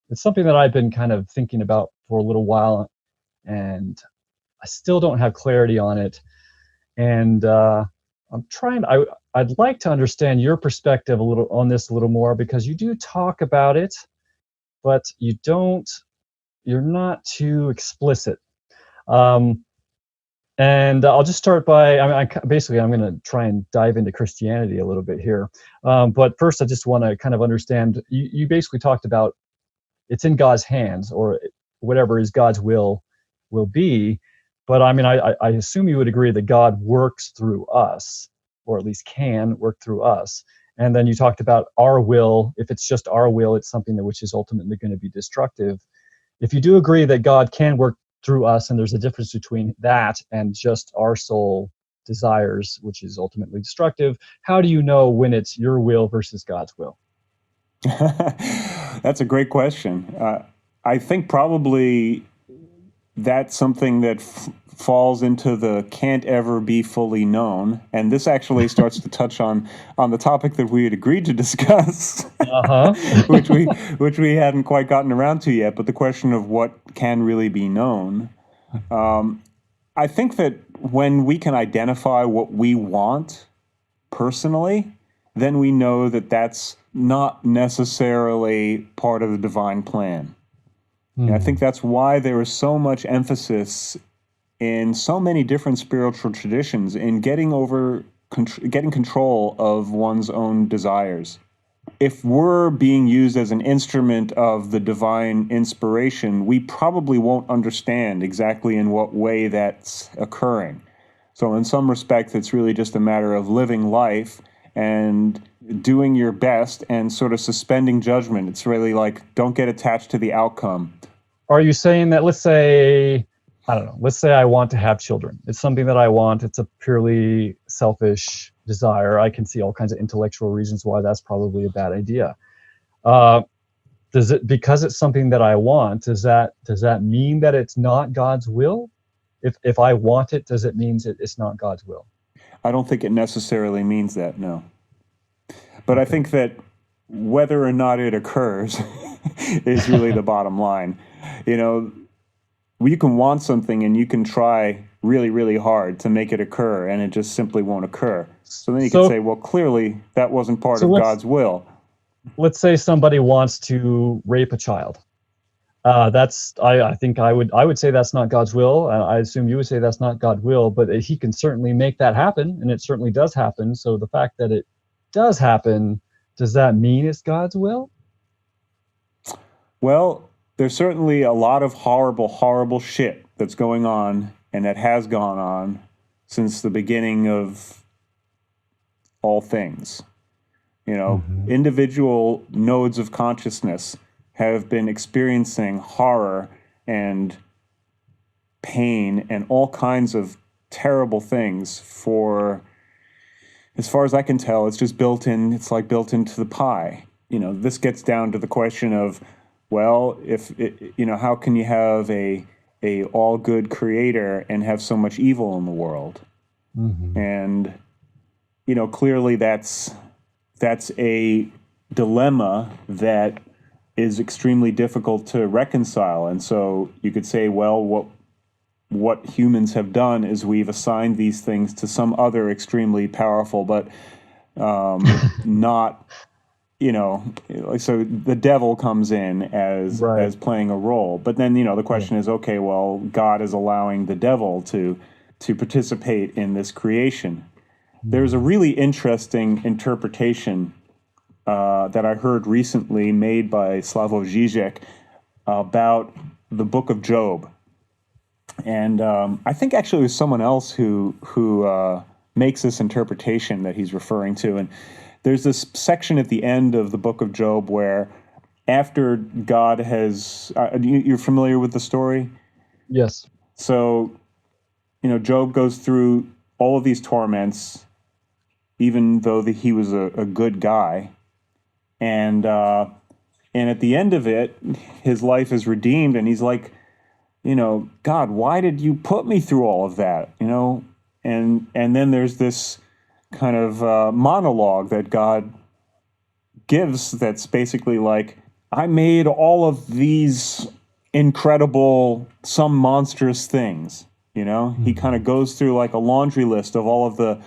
it's something that I've been kind of thinking about for a little while, and I still don't have clarity on it. And I'd like to understand your perspective a little on this a little more, because you do talk about it, but you're not too explicit. And I'll just start by, I'm going to try and dive into Christianity a little bit here. But first, I just want to kind of understand, you basically talked about it's in God's hands, or whatever is God's will be. But I mean, I assume you would agree that God works through us, or at least can work through us. And then you talked about our will. If it's just our will, it's something which is ultimately going to be destructive. If you do agree that God can work through us, and there's a difference between that and just our soul desires, which is ultimately destructive, how do you know when it's your will versus God's will? That's a great question. I think probably that's something that falls into the can't ever be fully known. And this actually starts to touch on the topic that we had agreed to discuss, which we hadn't quite gotten around to yet, but the question of what can really be known. I think that when we can identify what we want personally, then we know that that's not necessarily part of the divine plan. And I think that's why there is so much emphasis in so many different spiritual traditions in getting control of one's own desires. If we're being used as an instrument of the divine inspiration, we probably won't understand exactly in what way that's occurring. So in some respects, it's really just a matter of living life and doing your best and sort of suspending judgment. It's really like, don't get attached to the outcome. Are you saying that, let's say I want to have children. It's something that I want. It's a purely selfish desire. I can see all kinds of intellectual reasons why that's probably a bad idea. Because it's something that I want, does that mean that it's not God's will? If I want it, does it mean it's not God's will? I don't think it necessarily means that, no. But I think that whether or not it occurs is really the bottom line. You can want something and you can try really, really hard to make it occur, and it just simply won't occur. So then you can say, well, clearly that wasn't part of God's will. Let's say somebody wants to rape a child. I think I would say that's not God's will. I assume you would say that's not God's will, but he can certainly make that happen, and it certainly does happen. So the fact that it does happen, does that mean it's God's will? Well, there's certainly a lot of horrible, horrible shit that's going on, and that has gone on since the beginning of all things. Individual nodes of consciousness have been experiencing horror and pain and all kinds of terrible things for, as far as I can tell, it's built into the pie. This gets down to the question of, well, how can you have a all good creator and have so much evil in the world? And clearly that's a dilemma that is extremely difficult to reconcile. And so you could say, well, what humans have done is we've assigned these things to some other extremely powerful, but not, so the devil comes in as playing a role. But then, the question is, okay, well, God is allowing the devil to participate in this creation. There's a really interesting interpretation that I heard recently made by Slavoj Žižek about the book of Job. And I think actually it was someone else who makes this interpretation that he's referring to. And there's this section at the end of the book of Job where after God has, you're familiar with the story? Yes. So, Job goes through all of these torments, even though he was a good guy. And at the end of it, his life is redeemed, and he's like, God, why did you put me through all of that? And then there's this kind of monologue that God gives that's basically like, I made all of these incredible, some monstrous things. He kind of goes through like a laundry list of all of the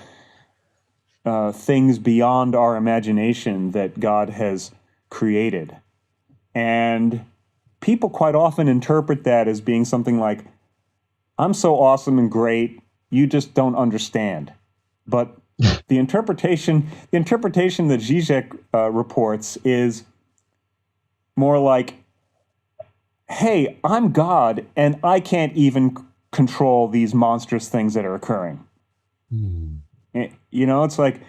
things beyond our imagination that God has created. And people quite often interpret that as being something like, I'm so awesome and great, you just don't understand. But the interpretation that Zizek reports is more like, hey, I'm God, and I can't even control these monstrous things that are occurring. It's like,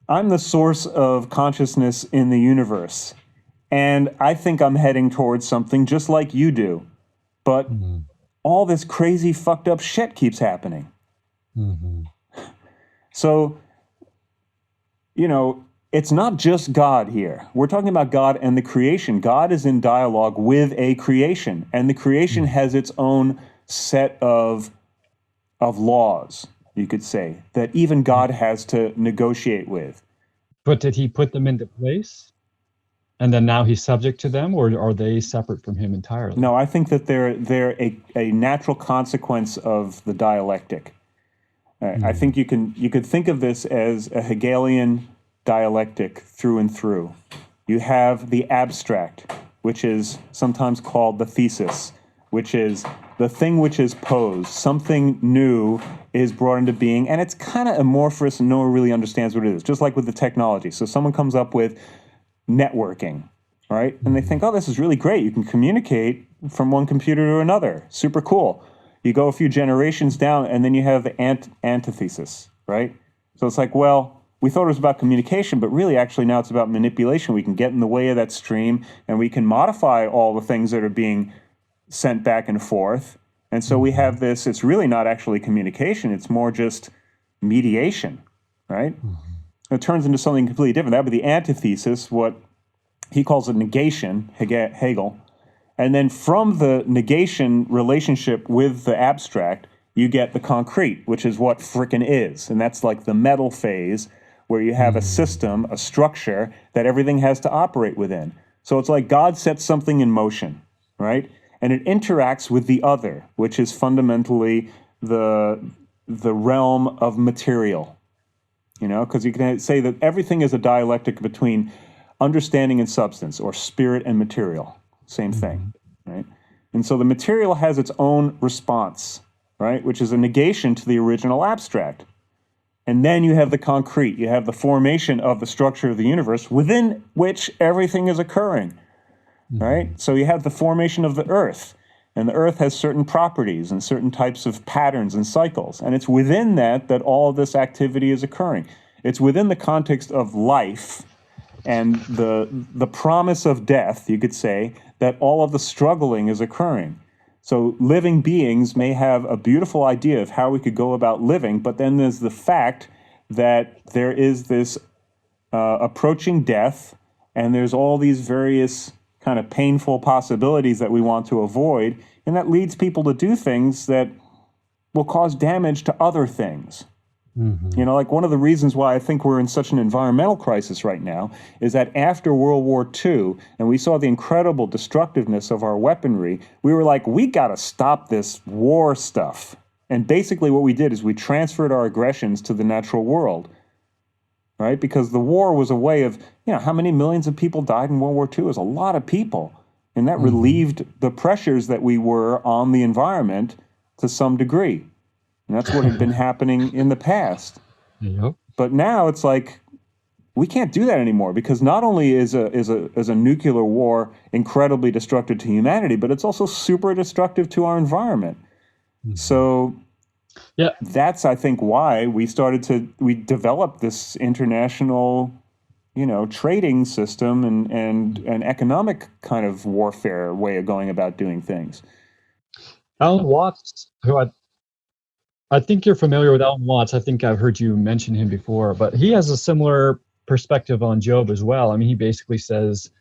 I'm the source of consciousness in the universe, and I think I'm heading towards something just like you do. But all this crazy, fucked up shit keeps happening. So, it's not just God here. We're talking about God and the creation. God is in dialogue with a creation, and the creation has its own set of laws, you could say, that even God has to negotiate with. But did he put them into place? And then now he's subject to them, or are they separate from him entirely? No, I think that they're a natural consequence of the dialectic. I think you could think of this as a Hegelian dialectic through and through. You have the abstract, which is sometimes called the thesis, which is the thing which is posed. Something new is brought into being, and it's kind of amorphous and no one really understands what it is, just like with the technology. So someone comes up with networking, right? And they think, oh, this is really great. You can communicate from one computer to another. Super cool. You go a few generations down, and then you have the antithesis, right? So it's like, well, we thought it was about communication, but really, actually, now it's about manipulation. We can get in the way of that stream, and we can modify all the things that are being sent back and forth. And so we have this, it's really not actually communication, it's more just mediation, right? It turns into something completely different. That would be the antithesis, what he calls a negation, Hegel. And then from the negation relationship with the abstract, you get the concrete, which is what frickin' is. And that's like the metal phase, where you have a system, a structure that everything has to operate within. So it's like God sets something in motion, right? And it interacts with the other, which is fundamentally the realm of material. Because you can say that everything is a dialectic between understanding and substance, or spirit and material. Same thing, right? And so the material has its own response, right? Which is a negation to the original abstract. And then you have the concrete. You have the formation of the structure of the universe within which everything is occurring, right? So you have the formation of the earth. And the earth has certain properties and certain types of patterns and cycles. And it's within that all of this activity is occurring. It's within the context of life and the promise of death, you could say, that all of the struggling is occurring. So living beings may have a beautiful idea of how we could go about living, but then there's the fact that there is this approaching death, and there's all these various kind of painful possibilities that we want to avoid, and that leads people to do things that will cause damage to other things. Like one of the reasons why I think we're in such an environmental crisis right now is that after World War II, and we saw the incredible destructiveness of our weaponry, we were like, we got to stop this war stuff. And basically what we did is we transferred our aggressions to the natural world, right? Because the war was a way of, how many millions of people died in World War II? It was a lot of people. And that relieved the pressures that we were on the environment to some degree. And that's what had been happening in the past. Yep. But now it's like we can't do that anymore, because not only is a nuclear war incredibly destructive to humanity, but it's also super destructive to our environment. Mhm. So Yeah. that's, I think, why we developed this international, trading system and an economic kind of warfare way of going about doing things. Alan Watts, who I think you're familiar with Alan Watts. I think I've heard you mention him before, but he has a similar perspective on Job as well. I mean, he basically says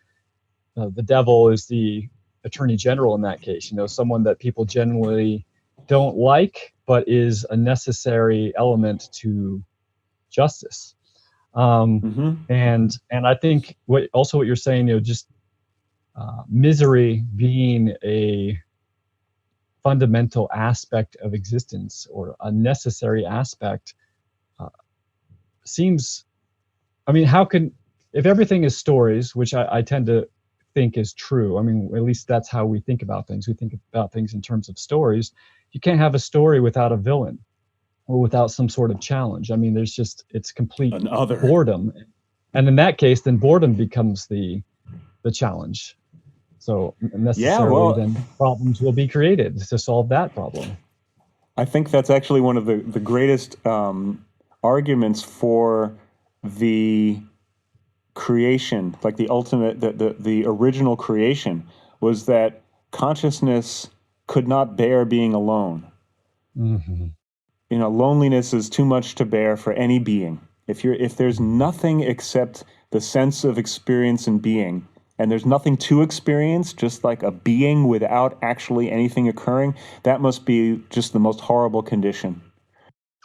the devil is the attorney general in that case, someone that people generally don't like, but is a necessary element to justice. And I think what you're saying, just misery being a fundamental aspect of existence or a necessary aspect seems, I mean, if everything is stories, which I tend to think is true, I mean, at least that's how we think about things. We think about things in terms of stories. You can't have a story without a villain or without some sort of challenge. I mean, it's complete boredom. And in that case, then boredom becomes the challenge. So necessarily, then problems will be created to solve that problem. I think that's actually one of the greatest arguments for the creation, like the ultimate, the original creation, was that consciousness could not bear being alone. Mm-hmm. Loneliness is too much to bear for any being. If there's nothing except the sense of experience and being, and there's nothing to experience, just like a being without actually anything occurring, that must be just the most horrible condition.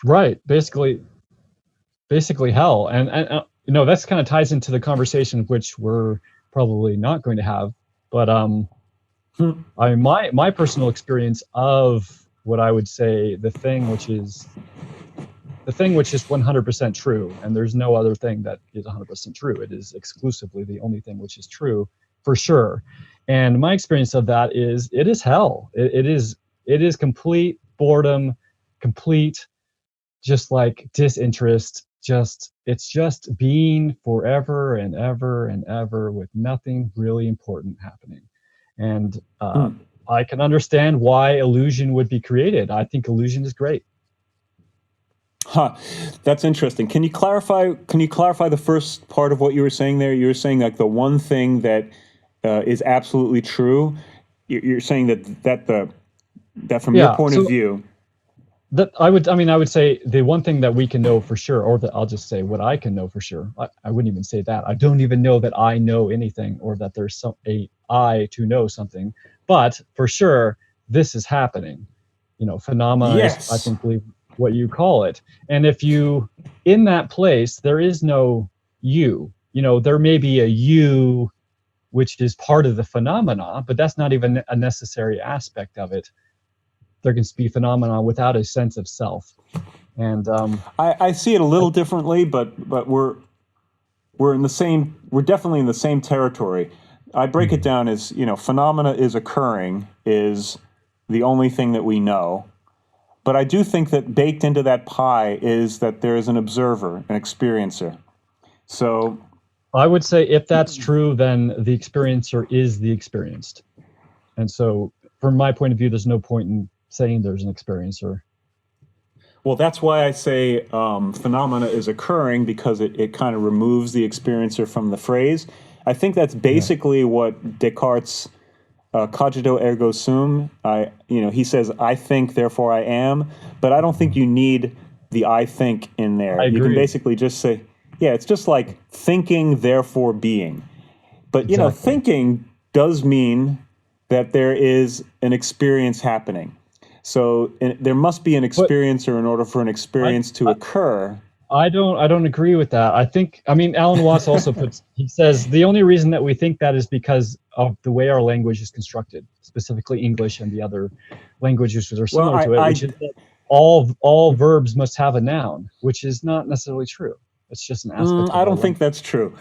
Right. Basically hell. And that's kind of ties into the conversation, which we're probably not going to have. But my personal experience of what I would say the thing which is 100% true, and there's no other thing that is 100% true. It is exclusively the only thing which is true, for sure. And my experience of that is it is hell. It is complete boredom, complete just like disinterest. It's just being forever and ever and ever with nothing really important happening. And I can understand why illusion would be created. I think illusion is great. That's interesting. Can you clarify the first part of what you were saying there? You were saying like the one thing that is absolutely true. You're saying that from your point of view. That I would say the one thing that we can know for sure, or that I'll just say what I can know for sure. I wouldn't even say that. I don't even know that I know anything, or that there's I to know something. But for sure, this is happening. Phenomena is, I think, what you call it. And if you, in that place, there is no you. There may be a you, which is part of the phenomena, but that's not even a necessary aspect of it. There can be phenomena without a sense of self. And I see it a little differently, but we're definitely in the same territory. I break it down as, phenomena is occurring is the only thing that we know. But I do think that baked into that pie is that there is an observer, an experiencer. So I would say if that's true, then the experiencer is the experienced. And so from my point of view, there's no point in saying there's an experiencer. Well, that's why I say phenomena is occurring, because it kind of removes the experiencer from the phrase. I think that's basically what Descartes' cogito ergo sum. He says, I think, therefore I am. But I don't think you need the I think in there. I agree. You can basically just say, it's just like thinking, therefore being. But, thinking does mean that there is an experience happening. So there must be an experiencer in order for an experience to occur. I don't agree with that. Alan Watts also he says the only reason that we think that is because of the way our language is constructed, specifically English and the other languages that are similar to it, which is that all verbs must have a noun, which is not necessarily true. It's just an aspect of I don't think that's true.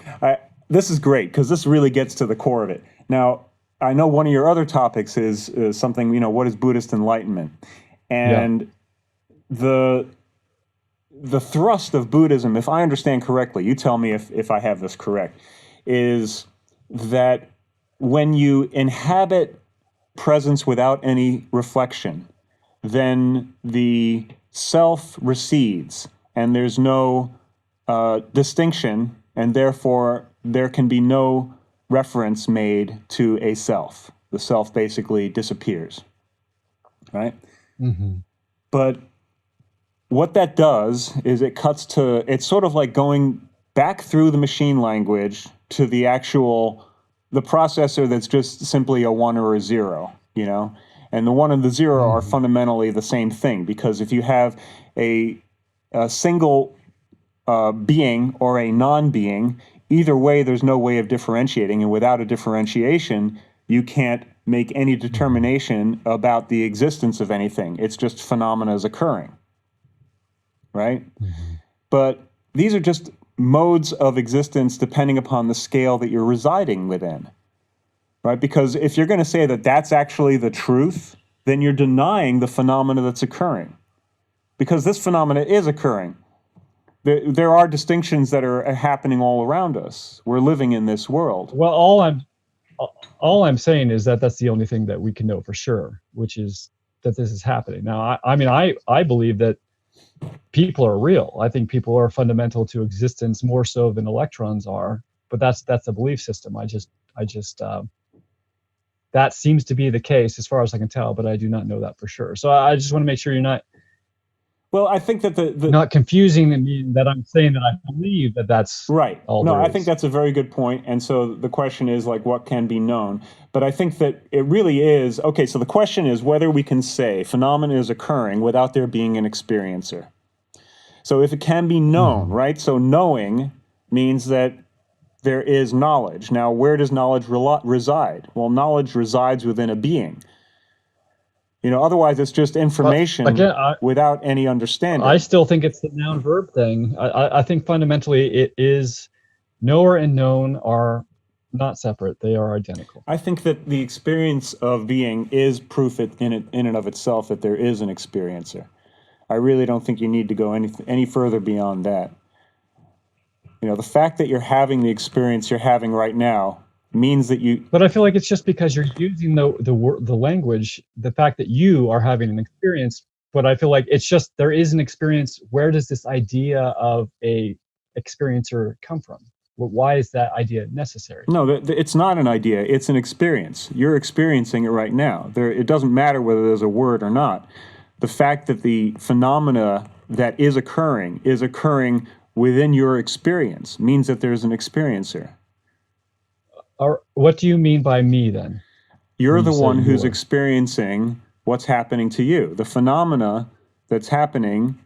This is great, because this really gets to the core of it. Now, I know one of your other topics is something, what is Buddhist enlightenment? And the thrust of Buddhism, if I understand correctly, you tell me if I have this correct, is that when you inhabit presence without any reflection, then the self recedes and there's no distinction, and therefore there can be no reference made to a self. The self basically disappears, right? Mm-hmm. But what that does is it's sort of like going back through the machine language to the processor that's just simply a 1 or a 0, you know? And the 1 and the 0 are fundamentally the same thing, because if you have a single being or a non-being, either way, there's no way of differentiating. And without a differentiation, you can't make any determination about the existence of anything. It's just phenomena is occurring. Right? Mm-hmm. But these are just modes of existence depending upon the scale that you're residing within, right? Because if you're going to say that that's actually the truth, then you're denying the phenomena that's occurring, because this phenomena is occurring. There are distinctions that are happening all around us. We're living in this world. Well, all I'm saying is that that's the only thing that we can know for sure, which is that this is happening. Now, I believe that people are real. I think people are fundamental to existence more so than electrons are, but that's a belief system. I just that seems to be the case as far as I can tell, but I do not know that for sure. So I just want to make sure you're not. Well, I think that not confusing that I'm saying that I believe that that's right. All no, there I is. think that's a very good point. And so the question is, like, what can be known? But I think that it really is, okay, so the question is whether we can say phenomena is occurring without there being an experiencer. So if it can be known, right? So knowing means that there is knowledge. Now, where does knowledge reside? Well, knowledge resides within a being. You know, otherwise it's just information without any understanding. I still think it's the noun-verb thing. I think fundamentally it is knower and known are not separate. They are identical. I think that the experience of being is proof in and of itself that there is an experiencer. I really don't think you need to go any further beyond that. You know, the fact that you're having the experience you're having right now means that you. But I feel like it's just because you're using the language, the fact that you are having an experience. But I feel like it's just there is an experience. Where does this idea of a experiencer come from? Why is that idea necessary? No, it's not an idea. It's an experience. You're experiencing it right now. It doesn't matter whether there's a word or not. The fact that the phenomena that is occurring within your experience means that there's an experiencer. Or what do you mean by me then? You're the one who's experiencing what's happening to you. The phenomena that's happening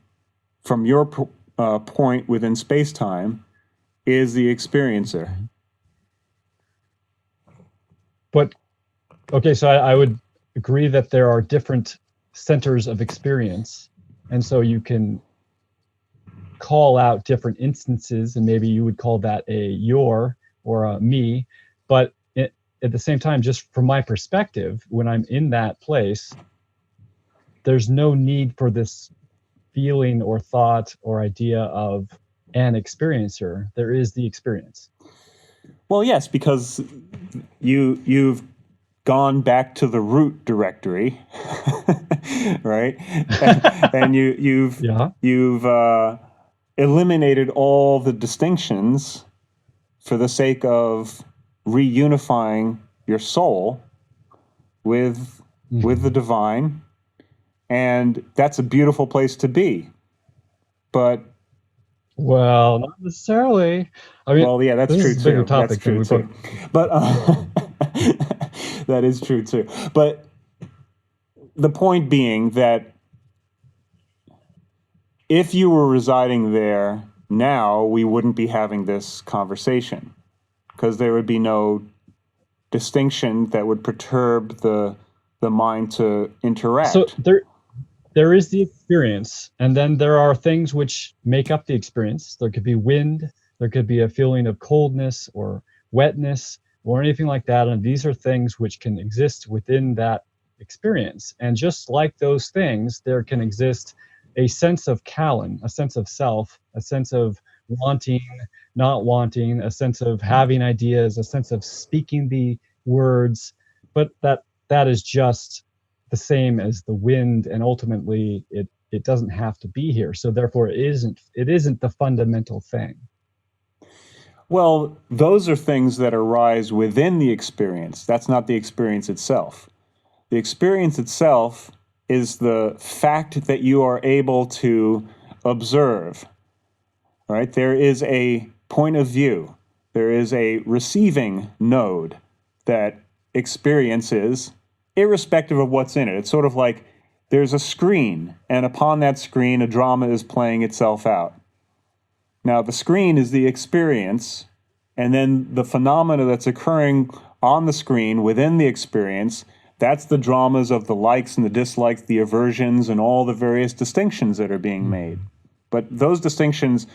from your point within space-time is the experiencer. But, okay, so I would agree that there are different centers of experience, and so you can call out different instances, and maybe you would call that a your or a me, but at the same time, just from my perspective, when I'm in that place, there's no need for this feeling or thought or idea of an experiencer. There is the experience. Well, yes, because you've gone back to the root directory, right? And you've eliminated all the distinctions for the sake of reunifying your soul with the divine, and that's a beautiful place to be. But well, not necessarily. I mean, well, yeah, that's true too. That's true too. But that is true too. But the point being that if you were residing there now, we wouldn't be having this conversation, because there would be no distinction that would perturb the mind to interact. So there is the experience, and then there are things which make up the experience. There could be wind, there could be a feeling of coldness or wetness or anything like that, and these are things which can exist within that experience. And just like those things, there can exist a sense of Cahlen, a sense of self, a sense of wanting, not wanting, a sense of having ideas, a sense of speaking the words, but that is just the same as the wind, and ultimately it doesn't have to be here. So therefore it isn't the fundamental thing. Well, those are things that arise within the experience. That's not the experience itself. The experience itself is the fact that you are able to observe, right? There is a point of view. There is a receiving node that experiences, irrespective of what's in it. It's sort of like there's a screen, and upon that screen, a drama is playing itself out. Now, the screen is the experience, and then the phenomena that's occurring on the screen within the experience, that's the dramas of the likes and the dislikes, the aversions, and all the various distinctions that are being made. But those distinctions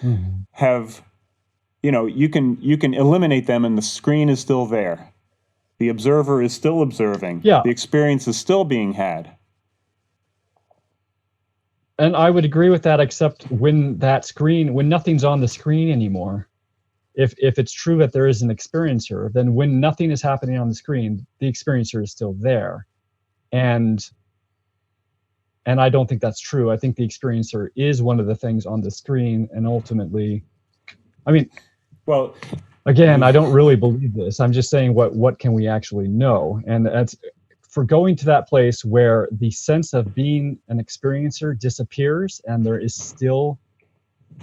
have, you can eliminate them, and the screen is still there. The observer is still observing. Yeah. The experience is still being had. And I would agree with that, except when nothing's on the screen anymore. If it's true that there is an experiencer, then when nothing is happening on the screen, the experiencer is still there. And I don't think that's true. I think the experiencer is one of the things on the screen, and ultimately, well, again, I don't really believe this. I'm just saying what can we actually know? And that's for going to that place where the sense of being an experiencer disappears and there is still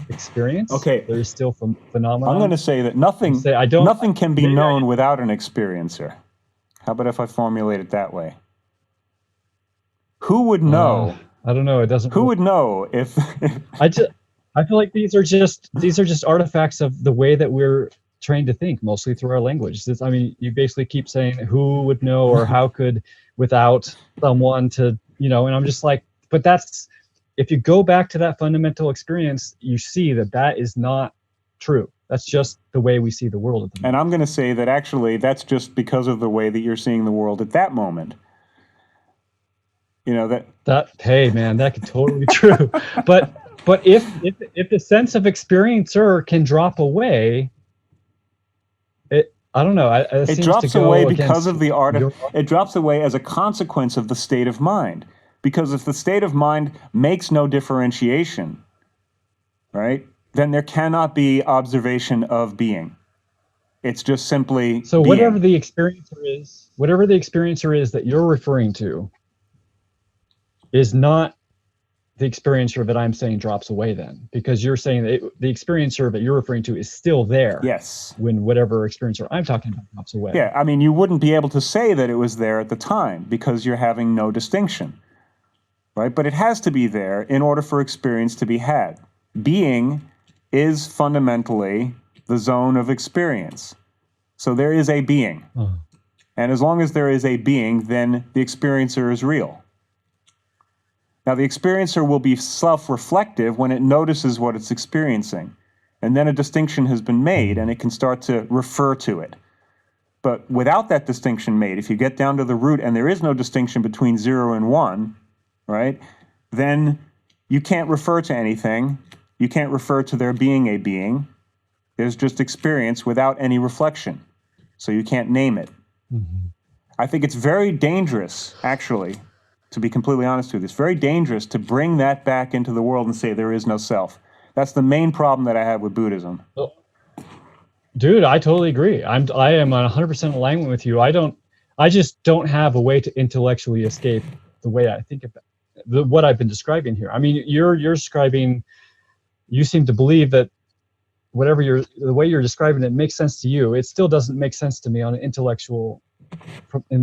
experience. Okay. There is still phenomenon. I'm going to say that nothing can be known without an experiencer. How about if I formulate it that way? Who would know? I don't know. It doesn't. Who would know if? I feel like these are just artifacts of the way that we're trained to think, mostly through our language. You basically keep saying who would know or how could without someone to, and I'm just like, but that's, if you go back to that fundamental experience, you see that is not true. That's just the way we see the world at the moment. And I'm going to say that actually that's just because of the way that you're seeing the world at that moment. Hey man, that could totally be true. But if the sense of experiencer can drop away, I don't know. It drops away because of the art of. It drops away as a consequence of the state of mind. Because if the state of mind makes no differentiation, right, then there cannot be observation of being. It's just simply. So being. whatever the experiencer is that you're referring to, is not the experiencer that I'm saying drops away then, because you're saying that the experiencer that you're referring to is still there. Yes. When whatever experiencer I'm talking about drops away. Yeah, you wouldn't be able to say that it was there at the time because you're having no distinction, right? But it has to be there in order for experience to be had. Being is fundamentally the zone of experience. So there is a being. And as long as there is a being, then the experiencer is real. Now, the experiencer will be self-reflective when it notices what it's experiencing. And then a distinction has been made, and it can start to refer to it. But without that distinction made, if you get down to the root and there is no distinction between 0 and 1, right, then you can't refer to anything. You can't refer to there being a being. There's just experience without any reflection. So you can't name it. I think it's very dangerous, actually, to be completely honest with you. It's very dangerous to bring that back into the world and say there is no self. That's the main problem that I have with Buddhism. Dude, I totally agree. I am 100% alignment with you. I just don't have a way to intellectually escape the way I think about what I've been describing here. You're describing, you seem to believe that the way you're describing it makes sense to you. It still doesn't make sense to me in the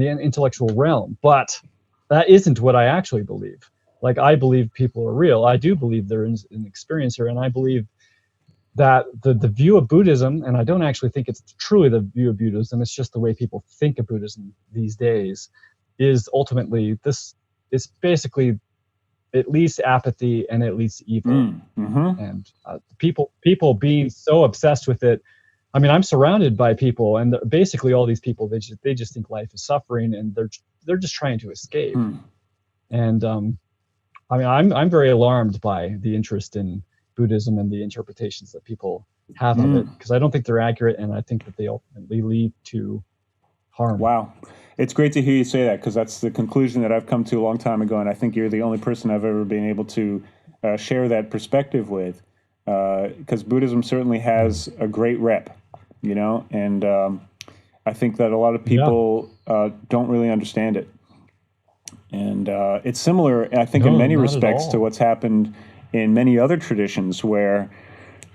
intellectual realm, but that isn't what I actually believe. Like, I believe people are real. I do believe there is an experiencer, and I believe that the view of Buddhism, and I don't actually think it's truly the view of Buddhism, it's just the way people think of Buddhism these days, is ultimately this. It's basically it leads to apathy and it leads to evil. And people being so obsessed with it. I'm surrounded by people, and basically all these people, they just think life is suffering, and they're just trying to escape. And I mean, I'm very alarmed by the interest in Buddhism and the interpretations that people have of it, because I don't think they're accurate, and I think that they ultimately lead to harm. Wow. It's great to hear you say that, because that's the conclusion that I've come to a long time ago, and I think you're the only person I've ever been able to share that perspective with, because Buddhism certainly has a great rep, and I think that a lot of people don't really understand it. And it's similar, I think, in many respects to what's happened in many other traditions, where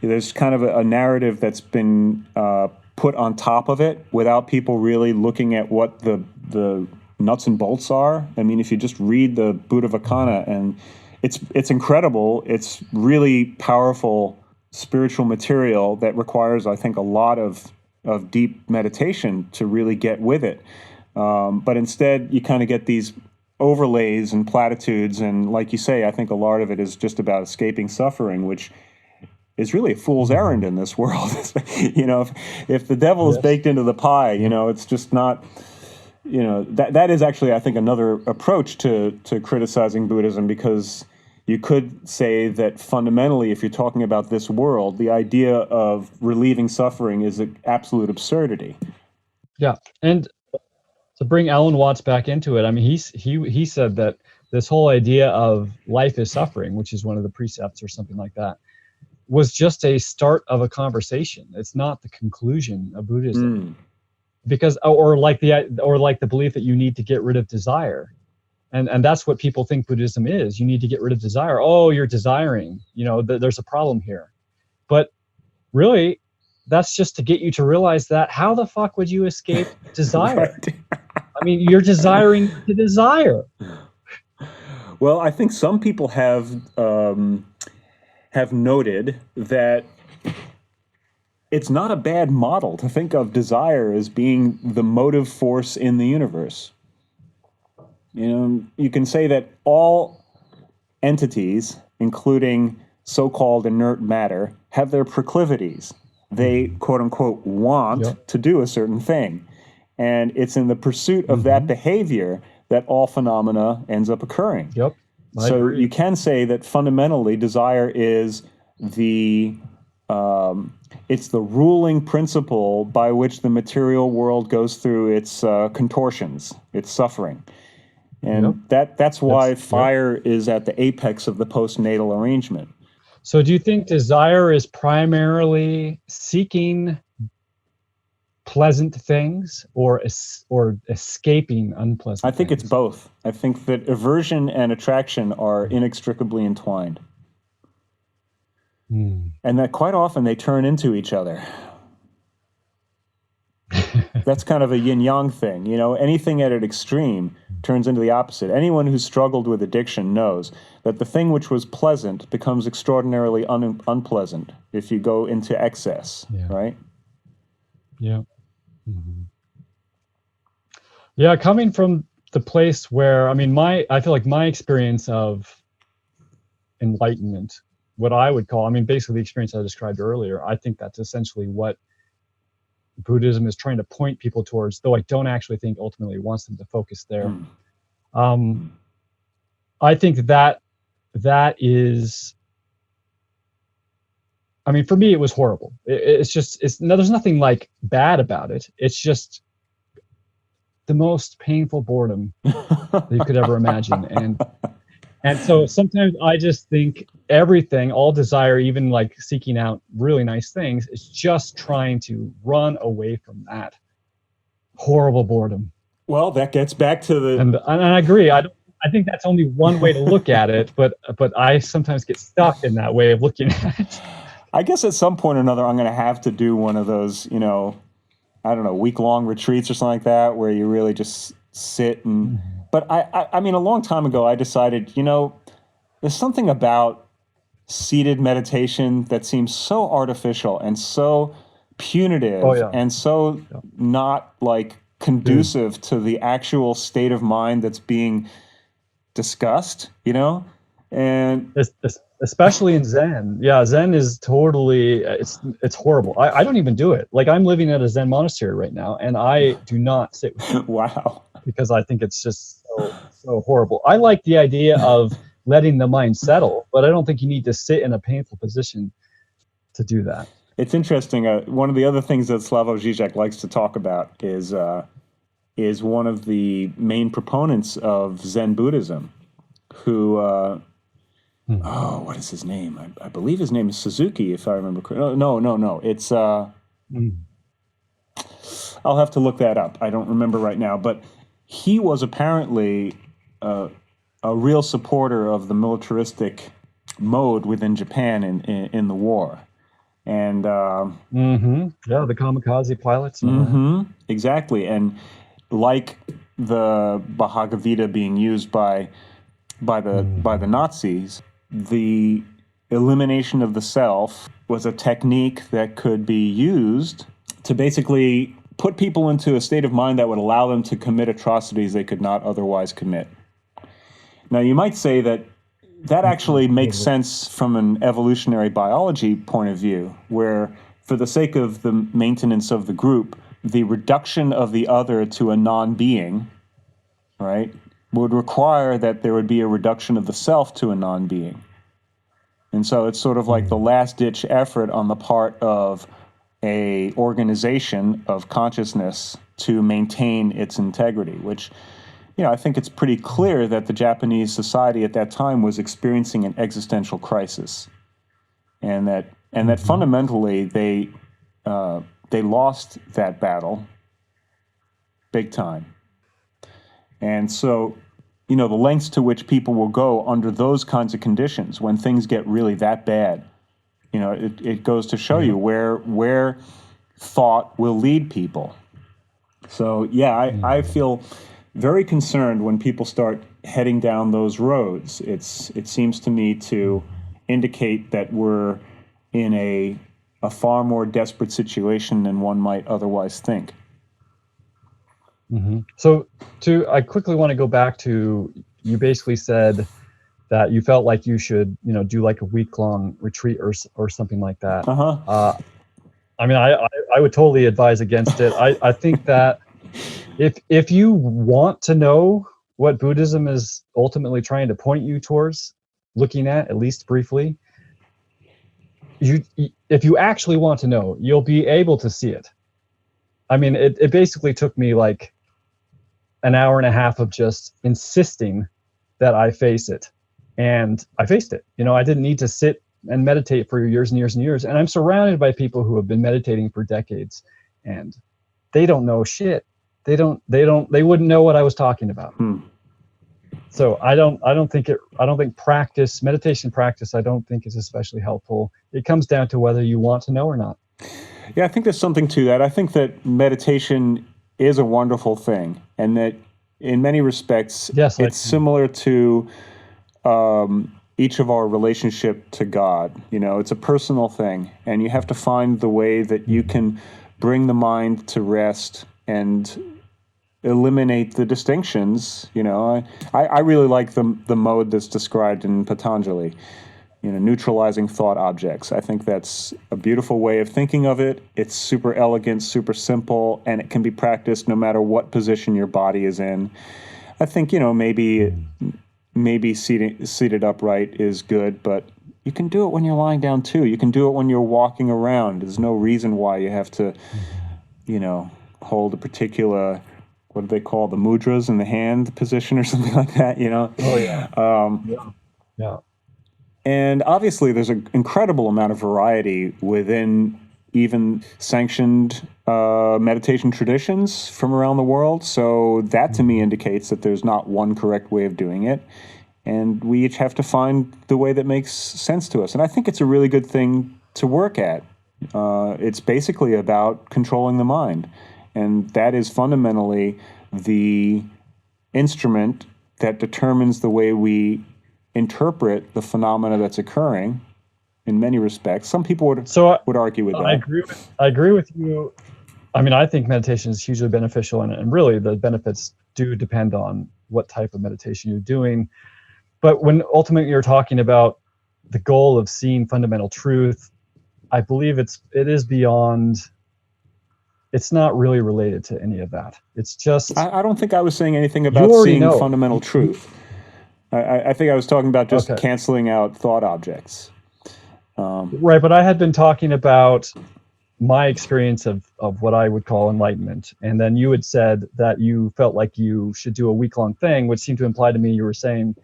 there's kind of a narrative that's been put on top of it without people really looking at what the nuts and bolts are. I mean, if you just read the Buddha Vakana, and it's incredible. It's really powerful spiritual material that requires, I think, a lot of deep meditation to really get with it. But instead, you kind of get these overlays and platitudes, and like you say, I think a lot of it is just about escaping suffering, which is really a fool's errand in this world. If the devil is baked into the pie, it's just not. That is actually, I think, another approach to criticizing Buddhism, because you could say that fundamentally, if you're talking about this world, the idea of relieving suffering is an absolute absurdity. Yeah, and to bring Alan Watts back into it, I mean, he said that this whole idea of life is suffering, which is one of the precepts or something like that, was just a start of a conversation. It's not the conclusion of Buddhism, because or like the belief that you need to get rid of desire, and that's what people think Buddhism is. You need to get rid of desire. Oh, you're desiring. There's a problem here, but really, that's just to get you to realize that how the fuck would you escape desire? Right. I mean, you're desiring to desire. Well, I think some people have noted that it's not a bad model to think of desire as being the motive force in the universe. You can say that all entities, including so-called inert matter, have their proclivities. They, quote unquote, want to do a certain thing. And it's in the pursuit of that behavior that all phenomena ends up occurring. Yep. So you can say that fundamentally desire is it's the ruling principle by which the material world goes through its contortions, its suffering. And that's why fire is at the apex of the postnatal arrangement. So do you think desire is primarily seeking pleasant things or escaping unpleasant things? I think it's both. I think that aversion and attraction are inextricably entwined. And that quite often they turn into each other. That's kind of a yin-yang thing. Anything at an extreme turns into the opposite. Anyone who's struggled with addiction knows that the thing which was pleasant becomes extraordinarily unpleasant if you go into excess, right? Yeah. Yeah, coming from the place where, I mean, I feel like my experience of enlightenment, what I would call, I mean, basically the experience I described earlier, I think that's essentially what Buddhism is trying to point people towards, though I don't actually think ultimately it wants them to focus there. I think that is, I mean, for me, it was horrible. There's nothing like bad about it. It's just the most painful boredom that you could ever imagine. And so sometimes I just think everything, all desire, even like seeking out really nice things, is just trying to run away from that horrible boredom. Well, that gets back to the... And I agree. I think that's only one way to look at it, but I sometimes get stuck in that way of looking at it. I guess at some point or another, I'm going to have to do one of those, I don't know, week-long retreats or something like that, where you really just sit and... But I mean, a long time ago, I decided, there's something about seated meditation that seems so artificial and so punitive and so not like conducive to the actual state of mind that's being discussed, and especially in Zen. Yeah, Zen is totally, it's horrible. I don't even do it. Like, I'm living at a Zen monastery right now, and I do not sit with it. Wow. Because I think it's just so horrible. I like the idea of letting the mind settle, but I don't think you need to sit in a painful position to do that. It's interesting. One of the other things that Slavoj Žižek likes to talk about is one of the main proponents of Zen Buddhism, who, what is his name? I believe his name is Suzuki, if I remember correctly. No. It's, I'll have to look that up. I don't remember right now, but he was apparently a real supporter of the militaristic mode within Japan in the war. And the kamikaze pilots. And all that. Exactly. And like the Bhagavad Gita being used by the Nazis, the elimination of the self was a technique that could be used to basically put people into a state of mind that would allow them to commit atrocities they could not otherwise commit. Now, you might say that actually makes sense from an evolutionary biology point of view, where for the sake of the maintenance of the group, the reduction of the other to a non-being, right, would require that there would be a reduction of the self to a non-being. And so it's sort of like the last-ditch effort on the part of a organization of consciousness to maintain its integrity, which, I think it's pretty clear that the Japanese society at that time was experiencing an existential crisis, and that fundamentally they lost that battle big time. And so, the lengths to which people will go under those kinds of conditions when things get really that bad, it goes to show you where thought will lead people. So, I feel very concerned when people start heading down those roads. It seems to me to indicate that we're in a far more desperate situation than one might otherwise think. So I quickly want to go back to, you basically said that you felt like you should, do like a week-long retreat or something like that. I mean, I would totally advise against it. I think that if you want to know what Buddhism is ultimately trying to point you towards, looking at least briefly, if you actually want to know, you'll be able to see it. I mean, it basically took me like an hour and a half of just insisting that I face it. And I faced it. I didn't need to sit and meditate for years and years and years. And I'm surrounded by people who have been meditating for decades, and they don't know shit. They wouldn't know what I was talking about. So I don't think meditation practice, I don't think is especially helpful. It comes down to whether you want to know or not. Yeah, I think there's something to that. I think that meditation is a wonderful thing, and that in many respects, it's similar to each of our relationship to God. It's a personal thing, and you have to find the way that you can bring the mind to rest and eliminate the distinctions. I really like the mode that's described in Patanjali, neutralizing thought objects. I think that's a beautiful way of thinking of it. It's super elegant, super simple, and it can be practiced no matter what position your body is in. I think, maybe seated upright is good, but you can do it when you're lying down too. You can do it when you're walking around. There's no reason why you have to, hold a particular, what do they call the mudras in the hand position or something like that, Oh, yeah. Yeah. And obviously there's an incredible amount of variety within even sanctioned meditation traditions from around the world. So that to me indicates that there's not one correct way of doing it. And we each have to find the way that makes sense to us. And I think it's a really good thing to work at. It's basically about controlling the mind. And that is fundamentally the instrument that determines the way we interpret the phenomena that's occurring in many respects. Some people would argue with that. I agree with you. I mean, I think meditation is hugely beneficial, and really the benefits do depend on what type of meditation you're doing. But when ultimately you're talking about the goal of seeing fundamental truth, I believe it is beyond. It's not really related to any of that. It's just... I don't think I was saying anything about seeing fundamental truth. I think I was talking about just Okay. canceling out thought objects. Right, but I had been talking about my experience of what I would call enlightenment. And then you had said that you felt like you should do a week-long thing, which seemed to imply to me you were saying,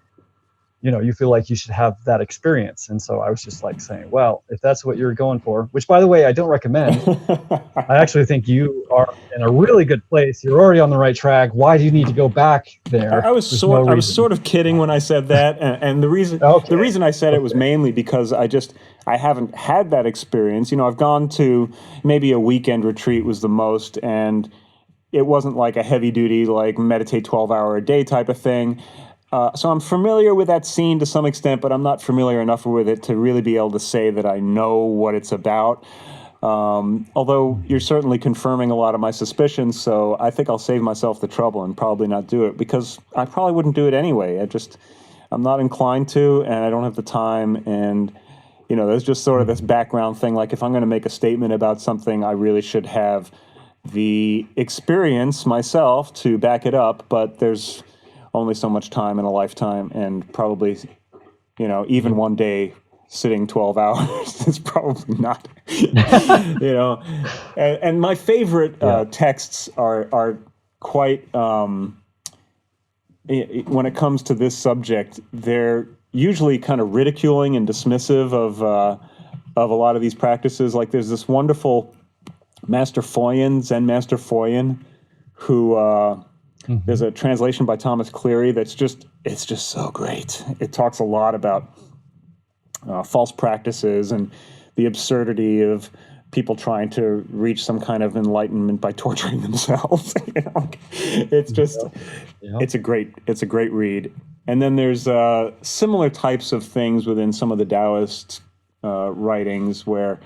you feel like you should have that experience. And so I was just like saying, well, if that's what you're going for, which by the way, I don't recommend. I actually think you are in a really good place. You're already on the right track. Why do you need to go back there? There's no I was reason. sort of kidding when I said that, and the reason I said it was mainly because I haven't had that experience. I've gone to maybe a weekend retreat was the most, and it wasn't like a heavy duty like meditate 12-hour a day type of thing. So I'm familiar with that scene to some extent, but I'm not familiar enough with it to really be able to say that I know what it's about. Although you're certainly confirming a lot of my suspicions, so I think I'll save myself the trouble and probably not do it, because I probably wouldn't do it anyway. I'm not inclined to, and I don't have the time, and there's just sort of this background thing, like if I'm going to make a statement about something, I really should have the experience myself to back it up, but there's only so much time in a lifetime, and probably, even one day sitting 12 hours is probably not, and my favorite texts are quite, when it comes to this subject, they're usually kind of ridiculing and dismissive of a lot of these practices. Like there's this wonderful Master Foyen, Zen Master Foyen, who, there's a translation by Thomas Cleary it's just so great. It talks a lot about false practices and the absurdity of people trying to reach some kind of enlightenment by torturing themselves. It's just, it's a great read. And then there's similar types of things within some of the Taoist writings where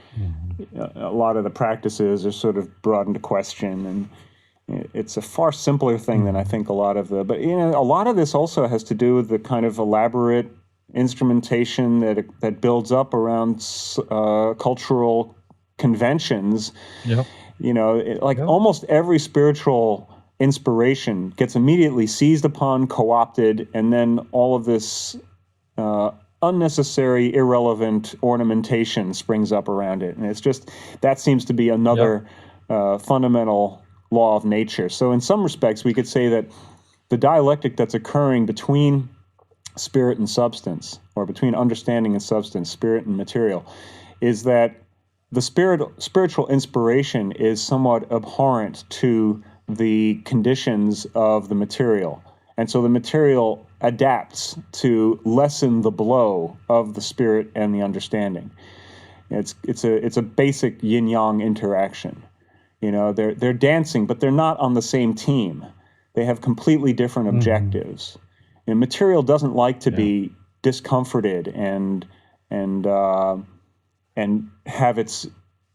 a lot of the practices are sort of brought into question, and it's a far simpler thing than I think a lot of but a lot of this also has to do with the kind of elaborate instrumentation that builds up around cultural conventions. Almost every spiritual inspiration gets immediately seized upon, co-opted, and then all of this unnecessary, irrelevant ornamentation springs up around it. And it's just, that seems to be another fundamental law of nature. So in some respects, we could say that the dialectic that's occurring between spirit and substance, or between understanding and substance, spirit and material, is that the spiritual inspiration is somewhat abhorrent to the conditions of the material. And so the material adapts to lessen the blow of the spirit and the understanding. It's a basic yin-yang interaction. They're dancing, but they're not on the same team. They have completely different objectives. And material doesn't like to be discomforted and have its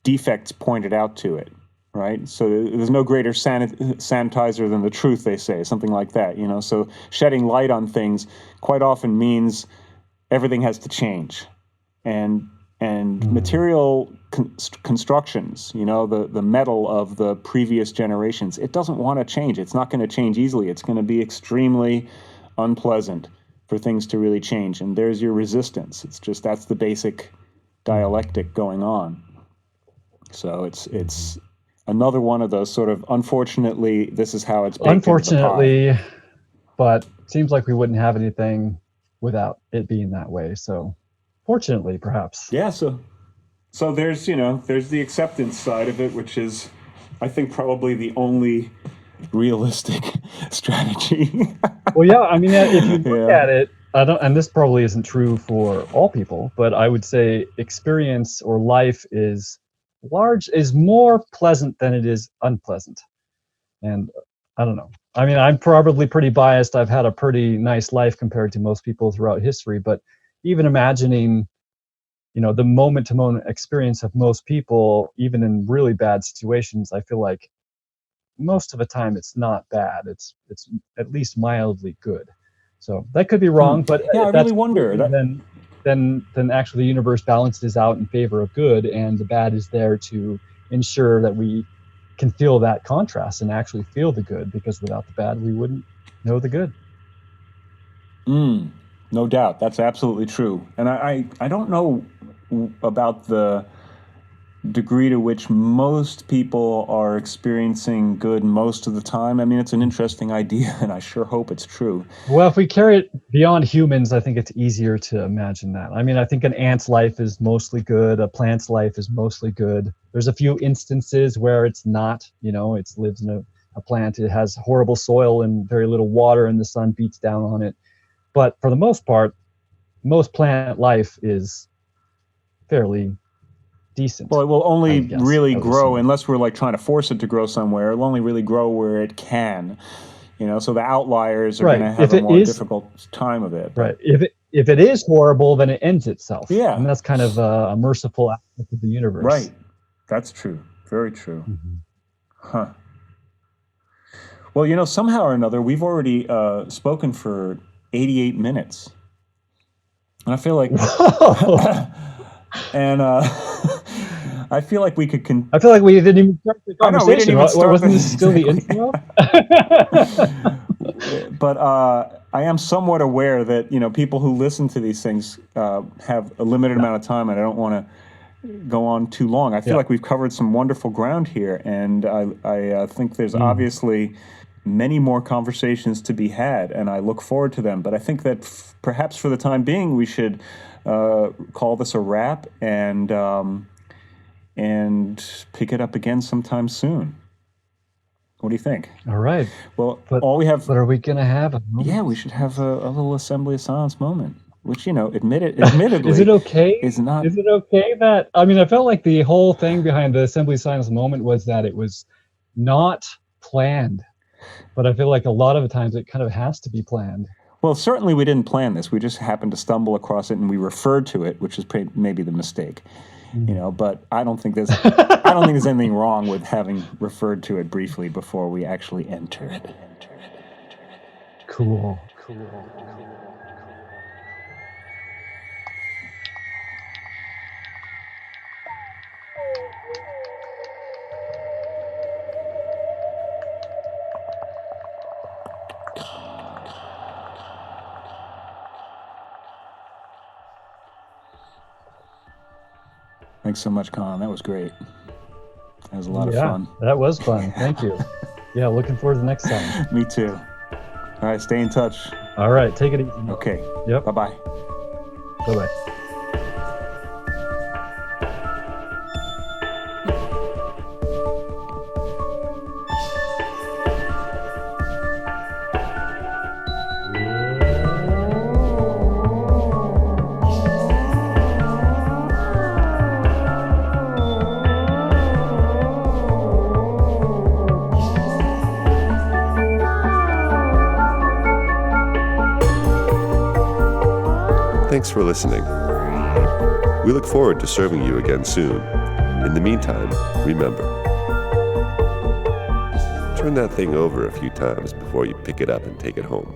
defects pointed out to it, right? So there's no greater sanitizer than the truth, they say, something like that. So shedding light on things quite often means everything has to change, and material constructions, the metal of the previous generations, it doesn't want to change. It's not going to change easily. It's going to be extremely unpleasant for things to really change. And there's your resistance. It's just, that's the basic dialectic going on. So it's another one of those sort of, unfortunately, this is how it's baked unfortunately into the pie. But it seems like we wouldn't have anything without it being that way. So fortunately, perhaps. Yeah, so there's the acceptance side of it, which is, I think, probably the only realistic strategy. Well, yeah, I mean, if you look at it, and this probably isn't true for all people, but I would say experience or life is more pleasant than it is unpleasant. And I don't know. I mean, I'm probably pretty biased. I've had a pretty nice life compared to most people throughout history, but even imagining, the moment-to-moment experience of most people, even in really bad situations, I feel like most of the time it's not bad. It's at least mildly good. So that could be wrong, but I really wonder. Then actually the universe balances out in favor of good, and the bad is there to ensure that we can feel that contrast and actually feel the good, because without the bad we wouldn't know the good. No doubt. That's absolutely true. And I don't know about the degree to which most people are experiencing good most of the time. I mean, it's an interesting idea, and I sure hope it's true. Well, if we carry it beyond humans, I think it's easier to imagine that. I mean, I think an ant's life is mostly good. A plant's life is mostly good. There's a few instances where it's not, it lives in a plant. It has horrible soil and very little water, and the sun beats down on it. But for the most part, most plant life is fairly decent. Well, it will only really grow, assume. unless we're like trying to force it to grow somewhere. It'll only really grow where it can, so the outliers are Right. going to have a more difficult time of it. Right. If it is horrible, then it ends itself. Yeah. And that's kind of a merciful aspect of the universe. Right. That's true. Very true. Mm-hmm. Huh. Well, somehow or another, we've already spoken for 88 minutes. And I feel like... and I feel like we could... I feel like we didn't even start the I know, conversation. we didn't even start Wasn't this still the intro? But I am somewhat aware that, people who listen to these things have a limited amount of time, and I don't want to go on too long. I feel like we've covered some wonderful ground here, and I think there's obviously many more conversations to be had, and I look forward to them. But I think that perhaps for the time being, we should call this a wrap and pick it up again sometime soon. What do you think? All right. Well, all we have... But are we going to have a moment? Yeah, we should have a little Assembly of Silence moment, which, admittedly... Is it okay? Is not... Is it okay that... I mean, I felt like the whole thing behind the Assembly of Silence moment was that it was not planned. But I feel like a lot of the times it kind of has to be planned. Well, certainly we didn't plan this. We just happened to stumble across it, and we referred to it, which is maybe the mistake. But I don't think there's anything wrong with having referred to it briefly before we actually enter it. Cool. Thanks so much, Cahlen. That was great. That was a lot of fun. That was fun. Thank you. Yeah, looking forward to the next time. Me too. All right, stay in touch. All right, take it easy. Okay. Yep. Bye-bye. Bye-bye. Thanks for listening. We look forward to serving you again soon. In the meantime, remember, turn that thing over a few times before you pick it up and take it home.